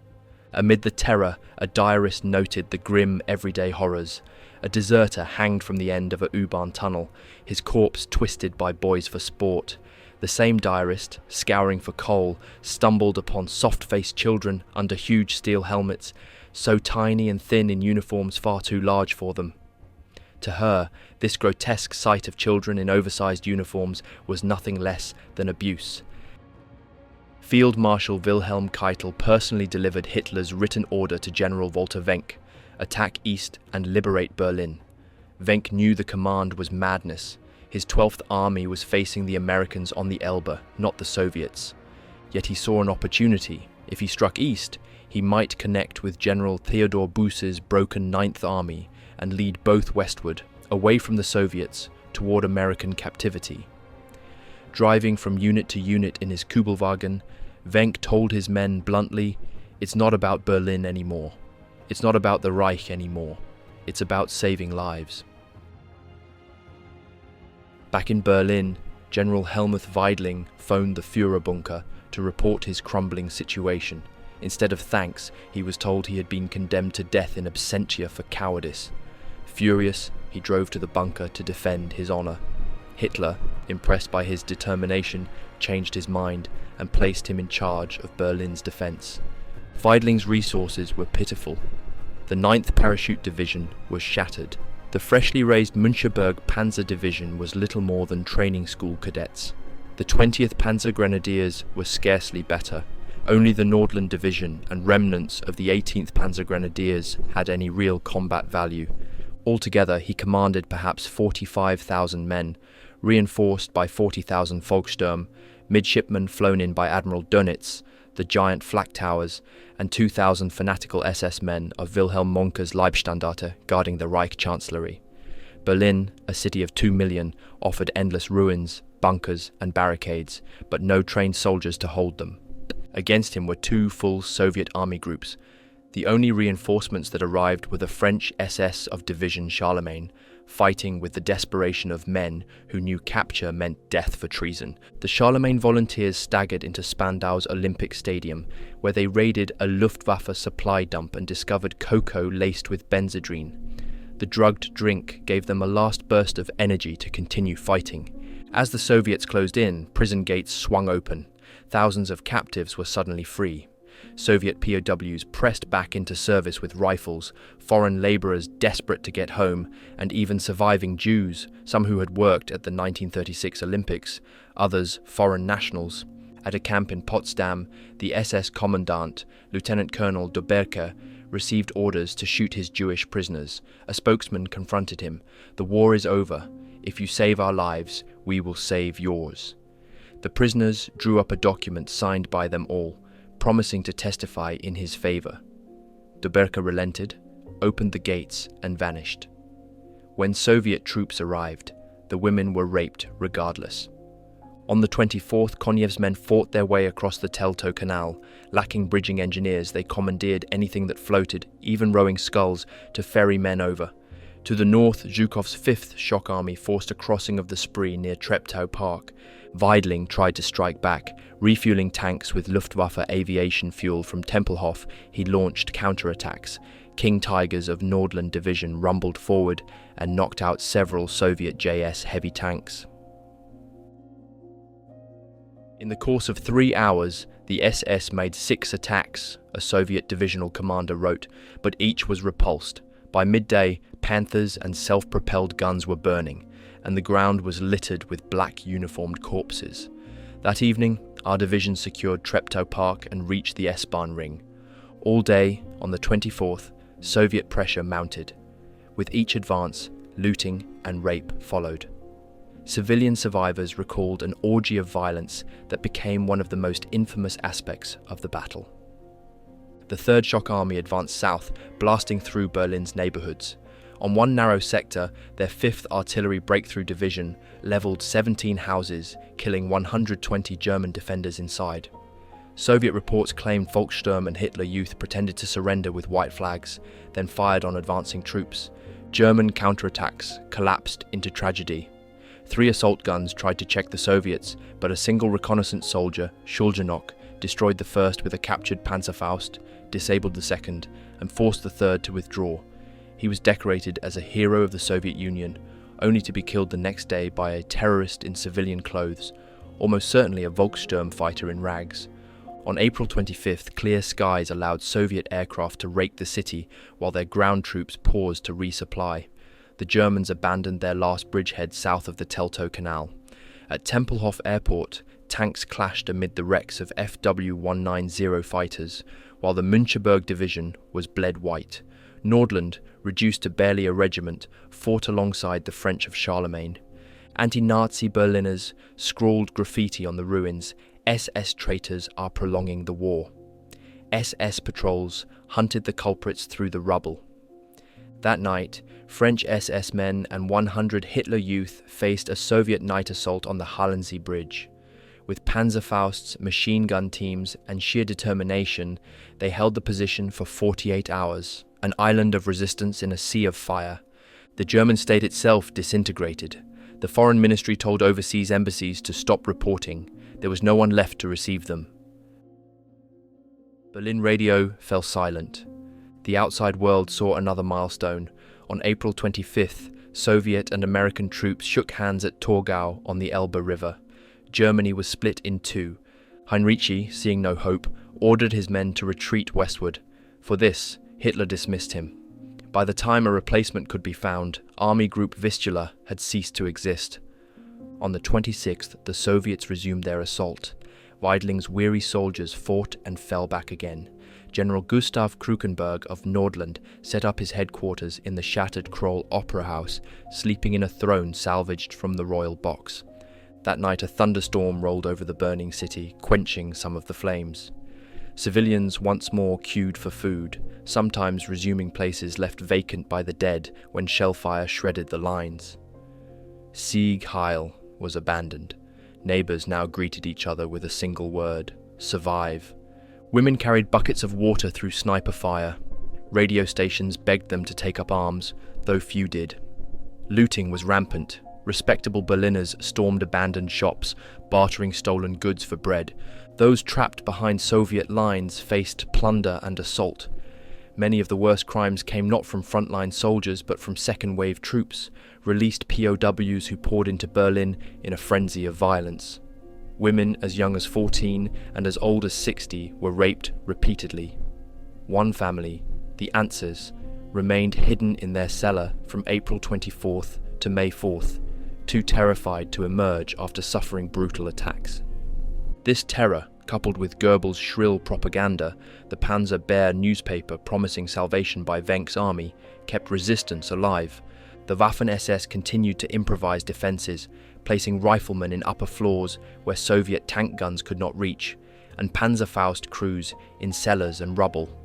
Amid the terror, a diarist noted the grim everyday horrors. A deserter hanged from the end of a U-Bahn tunnel, his corpse twisted by boys for sport. The same diarist, scouring for coal, stumbled upon soft-faced children under huge steel helmets, so tiny and thin in uniforms far too large for them. To her, this grotesque sight of children in oversized uniforms was nothing less than abuse. Field Marshal Wilhelm Keitel personally delivered Hitler's written order to General Walter Wenck: attack east and liberate Berlin. Wenck knew the command was madness. His 12th Army was facing the Americans on the Elbe, not the Soviets. Yet he saw an opportunity. If he struck east, he might connect with General Theodor Buse's broken 9th Army and lead both westward, away from the Soviets, toward American captivity. Driving from unit to unit in his Kübelwagen, Wenck told his men bluntly, "It's not about Berlin anymore. It's not about the Reich anymore. It's about saving lives." Back in Berlin, General Helmuth Weidling phoned the Führerbunker to report his crumbling situation. Instead of thanks, he was told he had been condemned to death in absentia for cowardice. Furious, he drove to the bunker to defend his honor. Hitler, impressed by his determination, changed his mind and placed him in charge of Berlin's defense. Weidling's resources were pitiful. The 9th Parachute Division was shattered. The freshly raised Müncheberg Panzer Division was little more than training school cadets. The 20th Panzer Grenadiers were scarcely better. Only the Nordland Division and remnants of the 18th Panzer Grenadiers had any real combat value. Altogether, he commanded perhaps 45,000 men, reinforced by 40,000 Volkssturm, midshipmen flown in by Admiral Dönitz, the giant flak towers, and 2,000 fanatical SS men of Wilhelm Monke's Leibstandarte guarding the Reich Chancellery. Berlin, a city of 2 million, offered endless ruins, bunkers, and barricades, but no trained soldiers to hold them. Against him were 2 full Soviet army groups. The only reinforcements that arrived were the French SS of Division Charlemagne, fighting with the desperation of men who knew capture meant death for treason. The Charlemagne volunteers staggered into Spandau's Olympic Stadium, where they raided a Luftwaffe supply dump and discovered cocoa laced with benzodrine. The drugged drink gave them a last burst of energy to continue fighting. As the Soviets closed in, prison gates swung open. Thousands of captives were suddenly free. Soviet POWs pressed back into service with rifles, foreign laborers desperate to get home, and even surviving Jews, some who had worked at the 1936 Olympics, others foreign nationals. At a camp in Potsdam, the SS commandant, Lieutenant Colonel Doberke, received orders to shoot his Jewish prisoners. A spokesman confronted him. "The war is over. If you save our lives, we will save yours." The prisoners drew up a document signed by them all, promising to testify in his favor. Doberke relented, opened the gates, and vanished. When Soviet troops arrived, the women were raped regardless. On the 24th, Konev's men fought their way across the Teltow Canal. Lacking bridging engineers, they commandeered anything that floated, even rowing sculls, to ferry men over. To the north, Zhukov's 5th Shock Army forced a crossing of the Spree near Treptow Park. Weidling tried to strike back. Refueling tanks with Luftwaffe aviation fuel from Tempelhof, he launched counterattacks. King Tigers of Nordland Division rumbled forward and knocked out several Soviet JS heavy tanks. In the course of 3 hours, the SS made 6 attacks, a Soviet divisional commander wrote, but each was repulsed. By midday, Panthers and self-propelled guns were burning, and the ground was littered with black uniformed corpses. That evening, our division secured Treptow Park and reached the S-Bahn ring. All day, on the 24th, Soviet pressure mounted. With each advance, looting and rape followed. Civilian survivors recalled an orgy of violence that became one of the most infamous aspects of the battle. The 3rd Shock Army advanced south, blasting through Berlin's neighborhoods. On one narrow sector, their 5th Artillery Breakthrough Division leveled 17 houses, killing 120 German defenders inside. Soviet reports claimed Volkssturm and Hitler Youth pretended to surrender with white flags, then fired on advancing troops. German counterattacks collapsed into tragedy. 3 assault guns tried to check the Soviets, but a single reconnaissance soldier, Shuljanok, destroyed the first with a captured Panzerfaust, disabled the second, and forced the third to withdraw. He was decorated as a hero of the Soviet Union, only to be killed the next day by a terrorist in civilian clothes, almost certainly a Volkssturm fighter in rags. On April 25th, clear skies allowed Soviet aircraft to rake the city while their ground troops paused to resupply. The Germans abandoned their last bridgehead south of the Teltow Canal. At Tempelhof Airport, tanks clashed amid the wrecks of FW-190 fighters, while the Müncheberg Division was bled white. Nordland, reduced to barely a regiment, fought alongside the French of Charlemagne. Anti-Nazi Berliners scrawled graffiti on the ruins, "SS traitors are prolonging the war." SS patrols hunted the culprits through the rubble. That night, French SS men and 100 Hitler Youth faced a Soviet night assault on the Halensee Bridge. With Panzerfausts, machine gun teams, and sheer determination, they held the position for 48 hours, an island of resistance in a sea of fire. The German state itself disintegrated. The foreign ministry told overseas embassies to stop reporting. There was no one left to receive them. Berlin radio fell silent. The outside world saw another milestone. On April 25th, Soviet and American troops shook hands at Torgau on the Elbe River. Germany was split in two. Hinrici, seeing no hope, ordered his men to retreat westward. For this, Hitler dismissed him. By the time a replacement could be found, Army Group Vistula had ceased to exist. On the 26th, the Soviets resumed their assault. Weidling's weary soldiers fought and fell back again. General Gustav Krukenberg of Nordland set up his headquarters in the shattered Kroll Opera House, sleeping in a throne salvaged from the royal box. That night a thunderstorm rolled over the burning city, quenching some of the flames. Civilians once more queued for food, sometimes resuming places left vacant by the dead when shellfire shredded the lines. Sieg Heil was abandoned. Neighbours now greeted each other with a single word: survive. Women carried buckets of water through sniper fire. Radio stations begged them to take up arms, though few did. Looting was rampant. Respectable Berliners stormed abandoned shops, bartering stolen goods for bread. Those trapped behind Soviet lines faced plunder and assault. Many of the worst crimes came not from frontline soldiers but from second-wave troops, released POWs who poured into Berlin in a frenzy of violence. Women as young as 14 and as old as 60 were raped repeatedly. One family, the Antsers, remained hidden in their cellar from April 24th to May 4th, too terrified to emerge after suffering brutal attacks. This terror, coupled with Goebbels' shrill propaganda, the Panzer Bear newspaper promising salvation by Wenck's army, kept resistance alive. The Waffen-SS continued to improvise defences, placing riflemen in upper floors where Soviet tank guns could not reach, and Panzerfaust crews in cellars and rubble.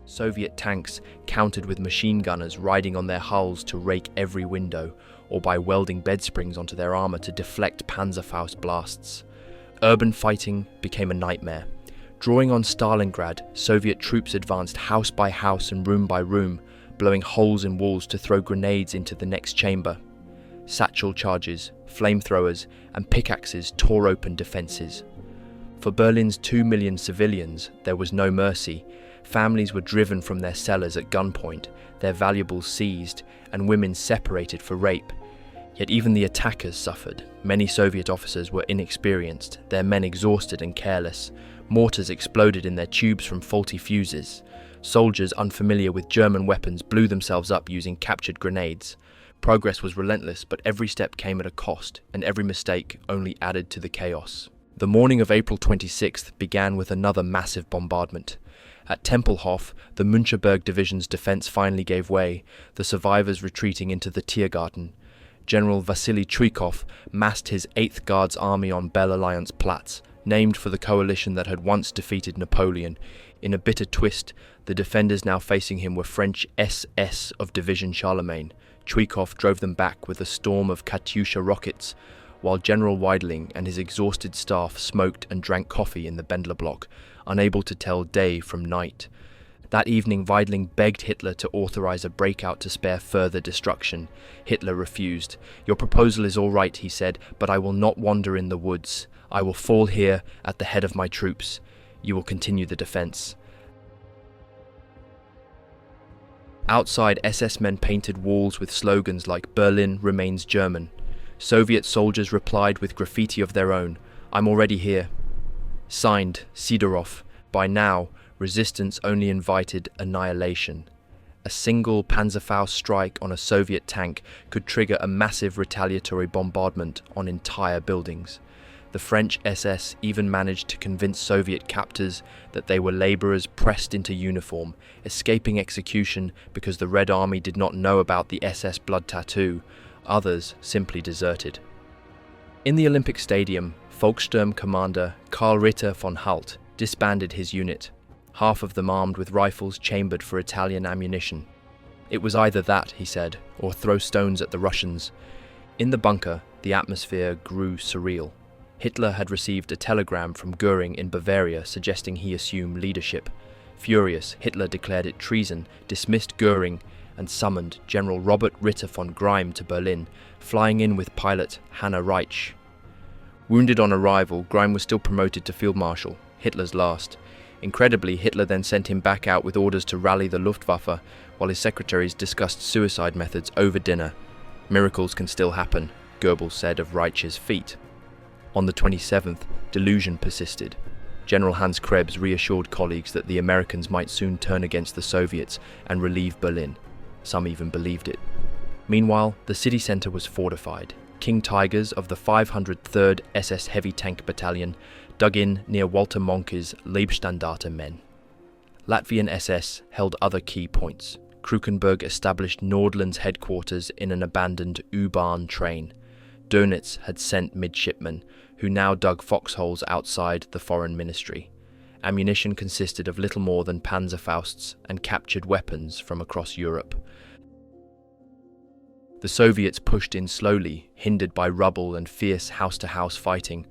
Soviet tanks countered with machine gunners riding on their hulls to rake every window, or by welding bed springs onto their armour to deflect Panzerfaust blasts. Urban fighting became a nightmare. Drawing on Stalingrad, Soviet troops advanced house by house and room by room, blowing holes in walls to throw grenades into the next chamber. Satchel charges, flamethrowers, and pickaxes tore open defences. For Berlin's 2 million civilians, there was no mercy. Families were driven from their cellars at gunpoint, their valuables seized, and women separated for rape. Yet even the attackers suffered. Many Soviet officers were inexperienced, their men exhausted and careless. Mortars exploded in their tubes from faulty fuses. Soldiers unfamiliar with German weapons blew themselves up using captured grenades. Progress was relentless, but every step came at a cost, and every mistake only added to the chaos. The morning of April 26th began with another massive bombardment. At Tempelhof, the Müncheberg Division's defence finally gave way, the survivors retreating into the Tiergarten. General Vasily Zhukov massed his 8th Guards army on Belle Alliance Platz, named for the coalition that had once defeated Napoleon. In a bitter twist, the defenders now facing him were French SS of Division Charlemagne. Zhukov drove them back with a storm of Katyusha rockets, while General Weidling and his exhausted staff smoked and drank coffee in the Bendler block, unable to tell day from night. That evening, Weidling begged Hitler to authorize a breakout to spare further destruction. Hitler refused. "Your proposal is all right," he said, "but I will not wander in the woods. I will fall here at the head of my troops. You will continue the defense." Outside, SS men painted walls with slogans like "Berlin remains German." Soviet soldiers replied with graffiti of their own, "I'm already here." Signed, Sidorov. By now, resistance only invited annihilation. A single Panzerfaust strike on a Soviet tank could trigger a massive retaliatory bombardment on entire buildings. The French SS even managed to convince Soviet captors that they were labourers pressed into uniform, escaping execution because the Red Army did not know about the SS blood tattoo. Others simply deserted. In the Olympic Stadium, Volkssturm commander Karl Ritter von Halt disbanded his unit, half of them armed with rifles chambered for Italian ammunition. It was either that, he said, or throw stones at the Russians. In the bunker, the atmosphere grew surreal. Hitler had received a telegram from Göring in Bavaria suggesting he assume leadership. Furious, Hitler declared it treason, dismissed Göring, and summoned General Robert Ritter von Greim to Berlin, flying in with pilot Hanna Reich. Wounded on arrival, Greim was still promoted to Field Marshal, Hitler's last. Incredibly, Hitler then sent him back out with orders to rally the Luftwaffe, while his secretaries discussed suicide methods over dinner. Miracles can still happen, Goebbels said of Reich's feat. On the 27th, delusion persisted. General Hans Krebs reassured colleagues that the Americans might soon turn against the Soviets and relieve Berlin. Some even believed it. Meanwhile, the city centre was fortified. King Tigers of the 503rd SS Heavy Tank Battalion dug in near Walter Moncke's Leibstandarte men. Latvian SS held other key points. Krukenberg established Nordland's headquarters in an abandoned U-Bahn train. Dönitz had sent midshipmen, who now dug foxholes outside the foreign ministry. Ammunition consisted of little more than Panzerfausts and captured weapons from across Europe. The Soviets pushed in slowly, hindered by rubble and fierce house-to-house fighting.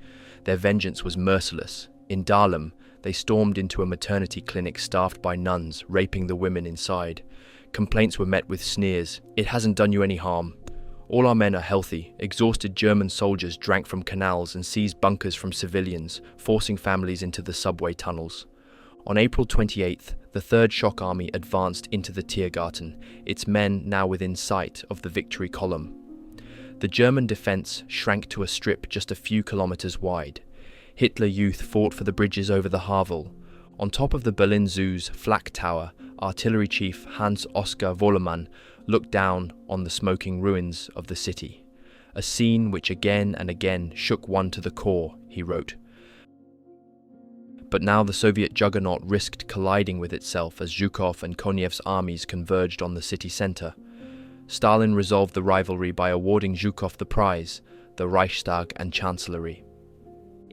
Their vengeance was merciless. In Dahlem, they stormed into a maternity clinic staffed by nuns, raping the women inside. Complaints were met with sneers. "It hasn't done you any harm. All our men are healthy." Exhausted German soldiers drank from canals and seized bunkers from civilians, forcing families into the subway tunnels. On April 28th, the 3rd Shock Army advanced into the Tiergarten, its men now within sight of the Victory Column. The German defence shrank to a strip just a few kilometres wide. Hitler Youth fought for the bridges over the Havel. On top of the Berlin Zoo's flak tower, Artillery Chief Hans-Oskar Wollemann looked down on the smoking ruins of the city. "A scene which again and again shook one to the core," he wrote. But now the Soviet juggernaut risked colliding with itself as Zhukov and Konev's armies converged on the city centre. Stalin resolved the rivalry by awarding Zhukov the prize, the Reichstag and Chancellery.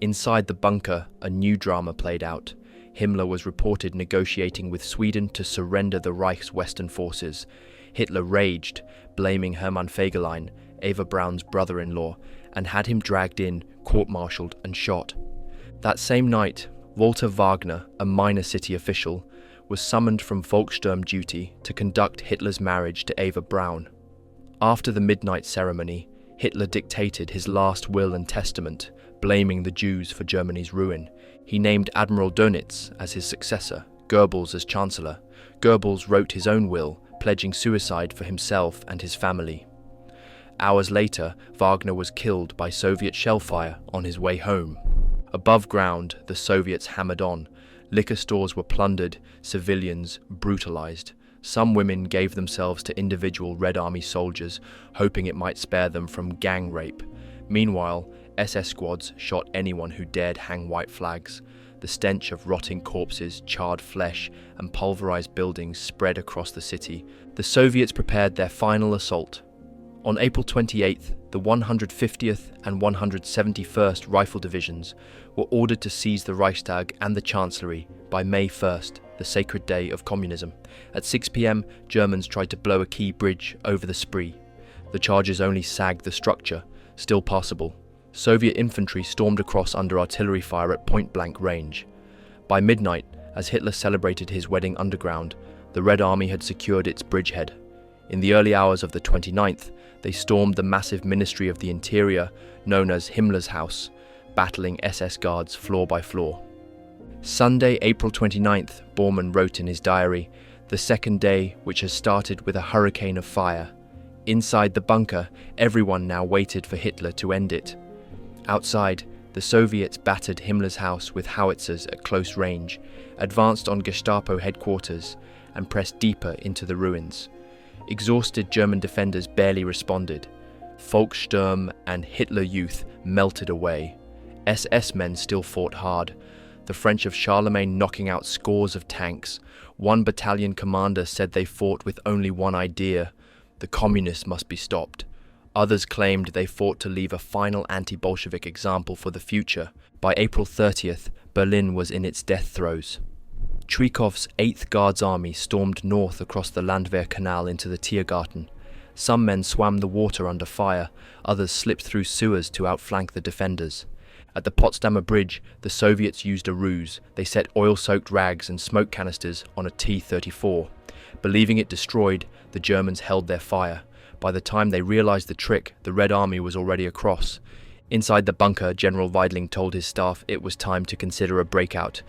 Inside the bunker, a new drama played out. Himmler was reported negotiating with Sweden to surrender the Reich's western forces. Hitler raged, blaming Hermann Fegelein, Eva Braun's brother-in-law, and had him dragged in, court-martialed and shot. That same night, Walter Wagner, a minor city official, was summoned from Volkssturm duty to conduct Hitler's marriage to Eva Braun. After the midnight ceremony, Hitler dictated his last will and testament, blaming the Jews for Germany's ruin. He named Admiral Dönitz as his successor, Goebbels as Chancellor. Goebbels wrote his own will, pledging suicide for himself and his family. Hours later, Wagner was killed by Soviet shellfire on his way home. Above ground, the Soviets hammered on. Liquor stores were plundered, civilians brutalized. Some women gave themselves to individual Red Army soldiers, hoping it might spare them from gang rape. Meanwhile, SS squads shot anyone who dared hang white flags. The stench of rotting corpses, charred flesh, and pulverized buildings spread across the city. The Soviets prepared their final assault. On April 28th, the 150th and 171st Rifle Divisions were ordered to seize the Reichstag and the Chancellery by May 1st, the sacred day of communism. At 6 p.m, Germans tried to blow a key bridge over the Spree. The charges only sagged the structure, still passable. Soviet infantry stormed across under artillery fire at point-blank range. By midnight, as Hitler celebrated his wedding underground, the Red Army had secured its bridgehead. In the early hours of the 29th, they stormed the massive Ministry of the Interior, known as Himmler's House, battling SS guards floor by floor. Sunday, April 29th, Bormann wrote in his diary, the second day which has started with a hurricane of fire. Inside the bunker, everyone now waited for Hitler to end it. Outside, the Soviets battered Himmler's house with howitzers at close range, advanced on Gestapo headquarters, and pressed deeper into the ruins. Exhausted German defenders barely responded. Volkssturm and Hitler Youth melted away. SS men still fought hard, the French of Charlemagne knocking out scores of tanks. One battalion commander said they fought with only one idea: the communists must be stopped. Others claimed they fought to leave a final anti-Bolshevik example for the future. By April 30th, Berlin was in its death throes. Zhukov's 8th Guards Army stormed north across the Landwehr Canal into the Tiergarten. Some men swam the water under fire, others slipped through sewers to outflank the defenders. At the Potsdamer Bridge, the Soviets used a ruse. They set oil-soaked rags and smoke canisters on a T-34. Believing it destroyed, the Germans held their fire. By the time they realized the trick, the Red Army was already across. Inside the bunker, General Weidling told his staff it was time to consider a breakout.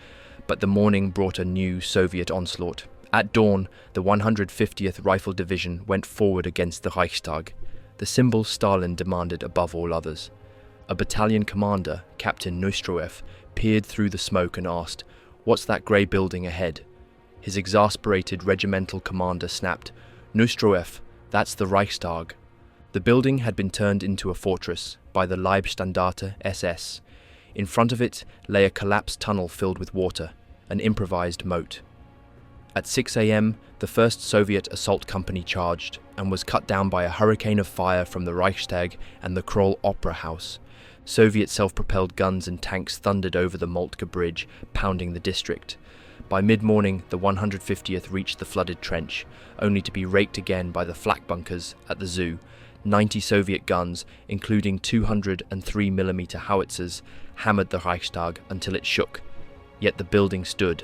But the morning brought a new Soviet onslaught. At dawn, the 150th Rifle Division went forward against the Reichstag, the symbol Stalin demanded above all others. A battalion commander, Captain Neustroev, peered through the smoke and asked, "What's that grey building ahead?" His exasperated regimental commander snapped, "Neustroev, that's the Reichstag." The building had been turned into a fortress by the Leibstandarte SS. In front of it lay a collapsed tunnel filled with water, an improvised moat. At 6 a.m., the first Soviet assault company charged and was cut down by a hurricane of fire from the Reichstag and the Kroll Opera House. Soviet self-propelled guns and tanks thundered over the Moltke Bridge, pounding the district. By mid-morning, the 150th reached the flooded trench, only to be raked again by the flak bunkers at the zoo. 90 Soviet guns, including 203mm howitzers, hammered the Reichstag until it shook. Yet the building stood.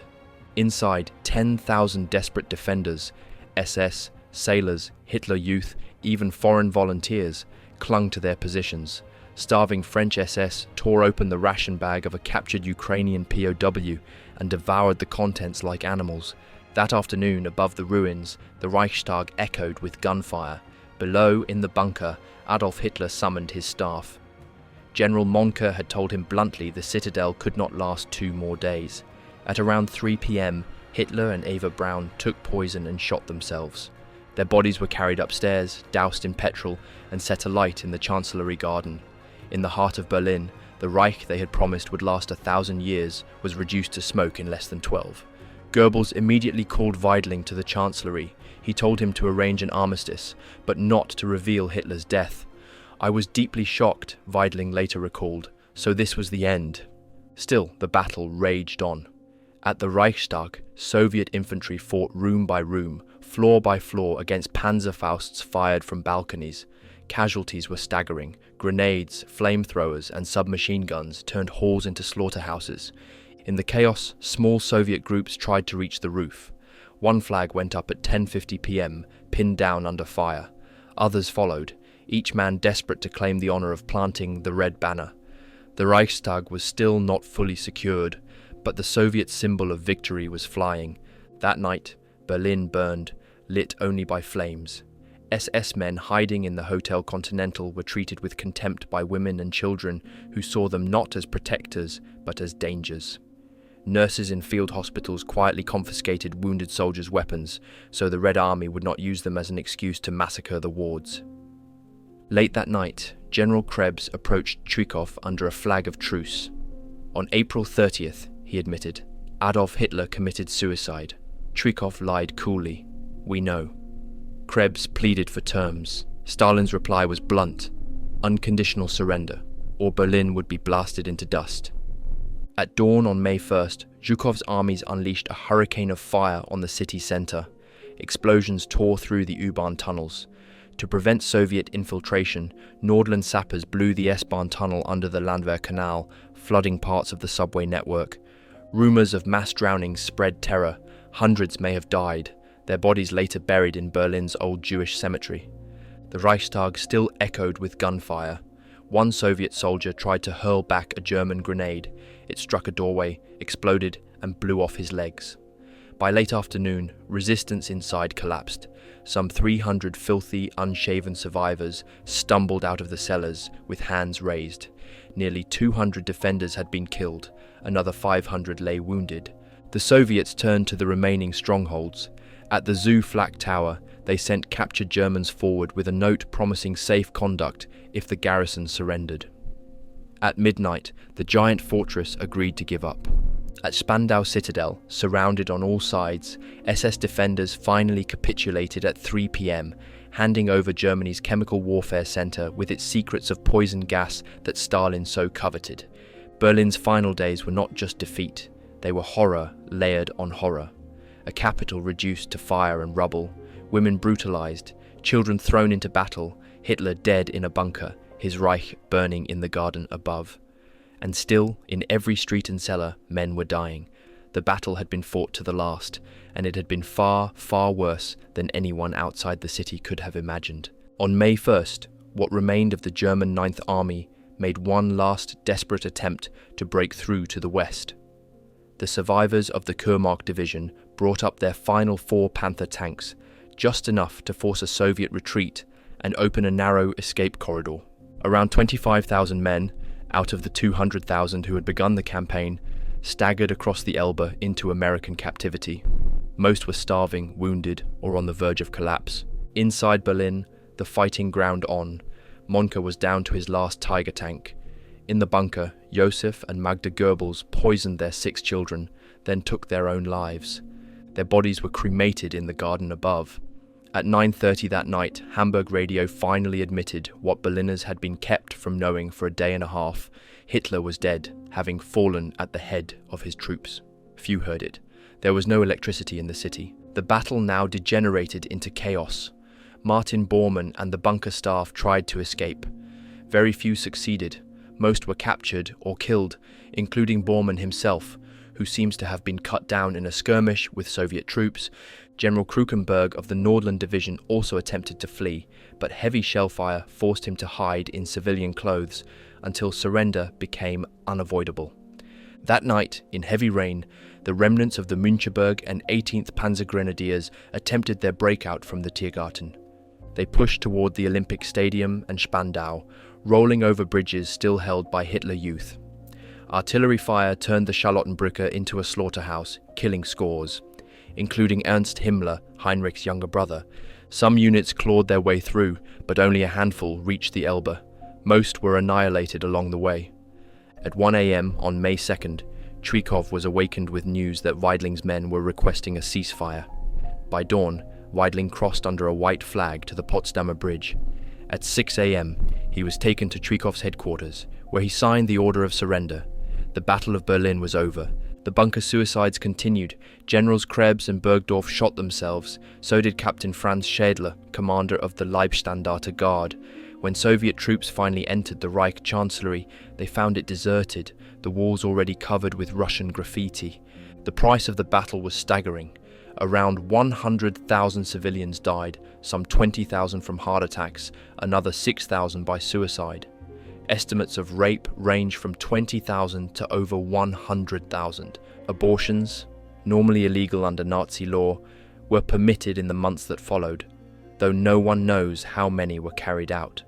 Inside, 10,000 desperate defenders, SS, sailors, Hitler Youth, even foreign volunteers, clung to their positions. Starving French SS tore open the ration bag of a captured Ukrainian POW and devoured the contents like animals. That afternoon, above the ruins, the Reichstag echoed with gunfire. Below, in the bunker, Adolf Hitler summoned his staff. General Mohnke had told him bluntly the citadel could not last 2 more days. At around 3 p.m., Hitler and Eva Braun took poison and shot themselves. Their bodies were carried upstairs, doused in petrol, and set alight in the Chancellery garden. In the heart of Berlin, the Reich they had promised would last 1,000 years was reduced to smoke in less than 12. Goebbels immediately called Weidling to the Chancellery. He told him to arrange an armistice, but not to reveal Hitler's death. "I was deeply shocked," Weidling later recalled, "so this was the end." Still, the battle raged on. At the Reichstag, Soviet infantry fought room by room, floor by floor against Panzerfausts fired from balconies. Casualties were staggering. Grenades, flamethrowers, and submachine guns turned halls into slaughterhouses. In the chaos, small Soviet groups tried to reach the roof. One flag went up at 10:50 p.m., pinned down under fire. Others followed, each man desperate to claim the honor of planting the red banner. The Reichstag was still not fully secured, but the Soviet symbol of victory was flying. That night, Berlin burned, lit only by flames. SS men hiding in the Hotel Continental were treated with contempt by women and children who saw them not as protectors, but as dangers. Nurses in field hospitals quietly confiscated wounded soldiers' weapons, so the Red Army would not use them as an excuse to massacre the wards. Late that night, General Krebs approached Zhukov under a flag of truce. On April 30th, he admitted, Adolf Hitler committed suicide. Zhukov lied coolly. "We know." Krebs pleaded for terms. Stalin's reply was blunt: unconditional surrender, or Berlin would be blasted into dust. At dawn on May 1st, Zhukov's armies unleashed a hurricane of fire on the city centre. Explosions tore through the U-Bahn tunnels. To prevent Soviet infiltration, Nordland sappers blew the S-Bahn tunnel under the Landwehr Canal, flooding parts of the subway network. Rumours of mass drownings spread terror. Hundreds may have died, their bodies later buried in Berlin's old Jewish cemetery. The Reichstag still echoed with gunfire. One Soviet soldier tried to hurl back a German grenade. It struck a doorway, exploded, and blew off his legs. By late afternoon, resistance inside collapsed. Some 300 filthy, unshaven survivors stumbled out of the cellars with hands raised. Nearly 200 defenders had been killed. Another 500 lay wounded. The Soviets turned to the remaining strongholds. At the Zoo Flak Tower, they sent captured Germans forward with a note promising safe conduct if the garrison surrendered. At midnight, the giant fortress agreed to give up. At Spandau Citadel, surrounded on all sides, SS defenders finally capitulated at 3 p.m., handing over Germany's chemical warfare center with its secrets of poison gas that Stalin so coveted. Berlin's final days were not just defeat, they were horror layered on horror. A capital reduced to fire and rubble, women brutalized, children thrown into battle, Hitler dead in a bunker, his Reich burning in the garden above. And still, in every street and cellar, men were dying. The battle had been fought to the last, and it had been far, far worse than anyone outside the city could have imagined. On May 1st, what remained of the German Ninth Army made one last desperate attempt to break through to the west. The survivors of the Kurmark division brought up their final 4 Panther tanks, just enough to force a Soviet retreat and open a narrow escape corridor. Around 25,000 men, out of the 200,000 who had begun the campaign, staggered across the Elbe into American captivity. Most were starving, wounded, or on the verge of collapse. Inside Berlin, the fighting ground on. Monka was down to his last Tiger tank. In the bunker, Josef and Magda Goebbels poisoned their 6 children, then took their own lives. Their bodies were cremated in the garden above. At 9:30 that night, Hamburg radio finally admitted what Berliners had been kept from knowing for a day and a half. Hitler was dead, having fallen at the head of his troops. Few heard it. There was no electricity in the city. The battle now degenerated into chaos. Martin Bormann and the bunker staff tried to escape. Very few succeeded. Most were captured or killed, including Bormann himself, who seems to have been cut down in a skirmish with Soviet troops. General Krukenberg of the Nordland Division also attempted to flee, but heavy shellfire forced him to hide in civilian clothes until surrender became unavoidable. That night, in heavy rain, the remnants of the Müncheberg and 18th Panzer Grenadiers attempted their breakout from the Tiergarten. They pushed toward the Olympic Stadium and Spandau, rolling over bridges still held by Hitler Youth. Artillery fire turned the Charlottenbrücke into a slaughterhouse, killing scores, including Ernst Himmler, Heinrich's younger brother. Some units clawed their way through, but only a handful reached the Elbe. Most were annihilated along the way. At 1 a.m. on May 2nd, Zhukov was awakened with news that Weidling's men were requesting a ceasefire. By dawn, Weidling crossed under a white flag to the Potsdamer Bridge. At 6 a.m., he was taken to Zhukov's headquarters, where he signed the order of surrender. The Battle of Berlin was over. The bunker suicides continued. Generals Krebs and Bergdorf shot themselves. So did Captain Franz Schädler, commander of the Leibstandarte Guard. When Soviet troops finally entered the Reich Chancellery, they found it deserted, the walls already covered with Russian graffiti. The price of the battle was staggering. Around 100,000 civilians died, some 20,000 from heart attacks, another 6,000 by suicide. Estimates of rape range from 20,000 to over 100,000. Abortions, normally illegal under Nazi law, were permitted in the months that followed, though no one knows how many were carried out.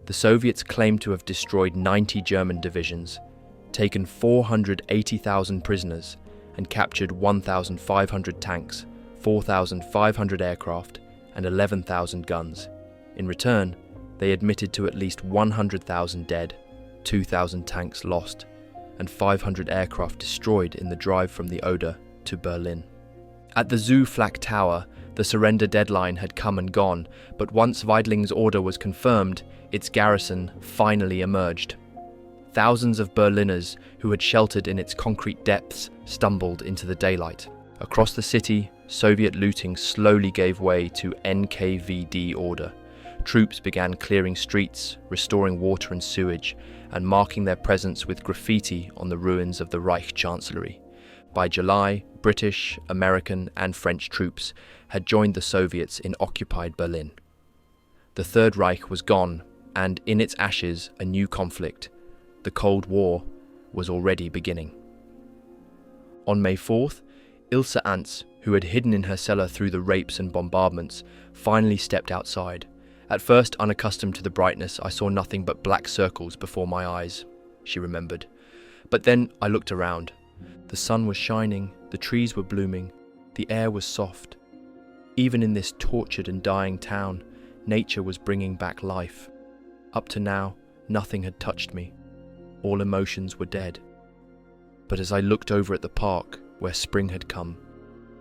The Soviets claimed to have destroyed 90 German divisions, taken 480,000 prisoners, and captured 1,500 tanks, 4,500 aircraft, and 11,000 guns. In return, they admitted to at least 100,000 dead, 2,000 tanks lost, and 500 aircraft destroyed in the drive from the Oder to Berlin. At the Zoo Flak Tower, the surrender deadline had come and gone, but once Weidling's order was confirmed, its garrison finally emerged. Thousands of Berliners who had sheltered in its concrete depths stumbled into the daylight. Across the city, Soviet looting slowly gave way to NKVD order. Troops began clearing streets, restoring water and sewage, and marking their presence with graffiti on the ruins of the Reich Chancellery. By July, British, American, and French troops had joined the Soviets in occupied Berlin. The Third Reich was gone, and in its ashes, a new conflict, the Cold War, was already beginning. On May 4th, Ilse Antz, who had hidden in her cellar through the rapes and bombardments, finally stepped outside. At first, unaccustomed to the brightness, I saw nothing but black circles before my eyes, she remembered. But then I looked around. The sun was shining, the trees were blooming, the air was soft. Even in this tortured and dying town, nature was bringing back life. Up to now, nothing had touched me. All emotions were dead. But as I looked over at the park, where spring had come,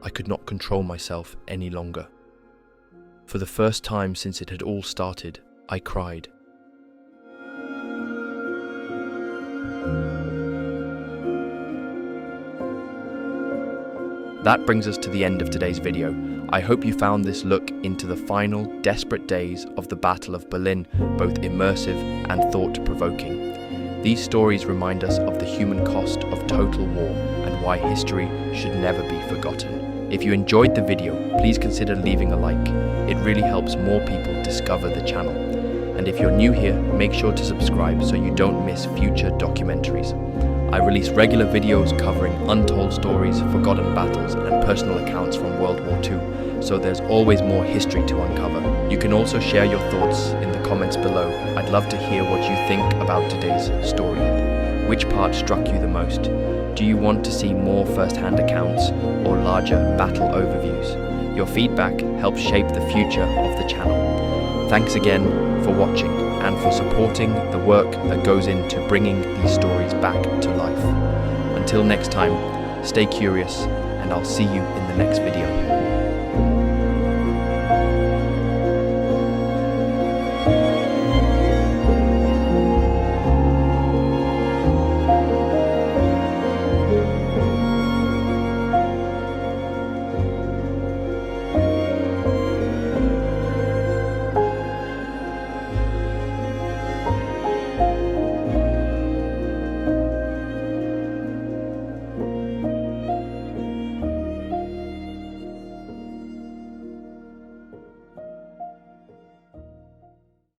I could not control myself any longer. For the first time since it had all started, I cried. That brings us to the end of today's video. I hope you found this look into the final, desperate days of the Battle of Berlin both immersive and thought-provoking. These stories remind us of the human cost of total war and why history should never be forgotten. If you enjoyed the video, please consider leaving a like. It really helps more people discover the channel. And if you're new here, make sure to subscribe so you don't miss future documentaries. I release regular videos covering untold stories, forgotten battles, and personal accounts from World War II, so there's always more history to uncover. You can also share your thoughts in the comments below. I'd love to hear what you think about today's story. Which part struck you the most? Do you want to see more first-hand accounts or larger battle overviews? Your feedback helps shape the future of the channel. Thanks again for watching and for supporting the work that goes into bringing these stories back to life. Until next time, stay curious, and I'll see you in the next video.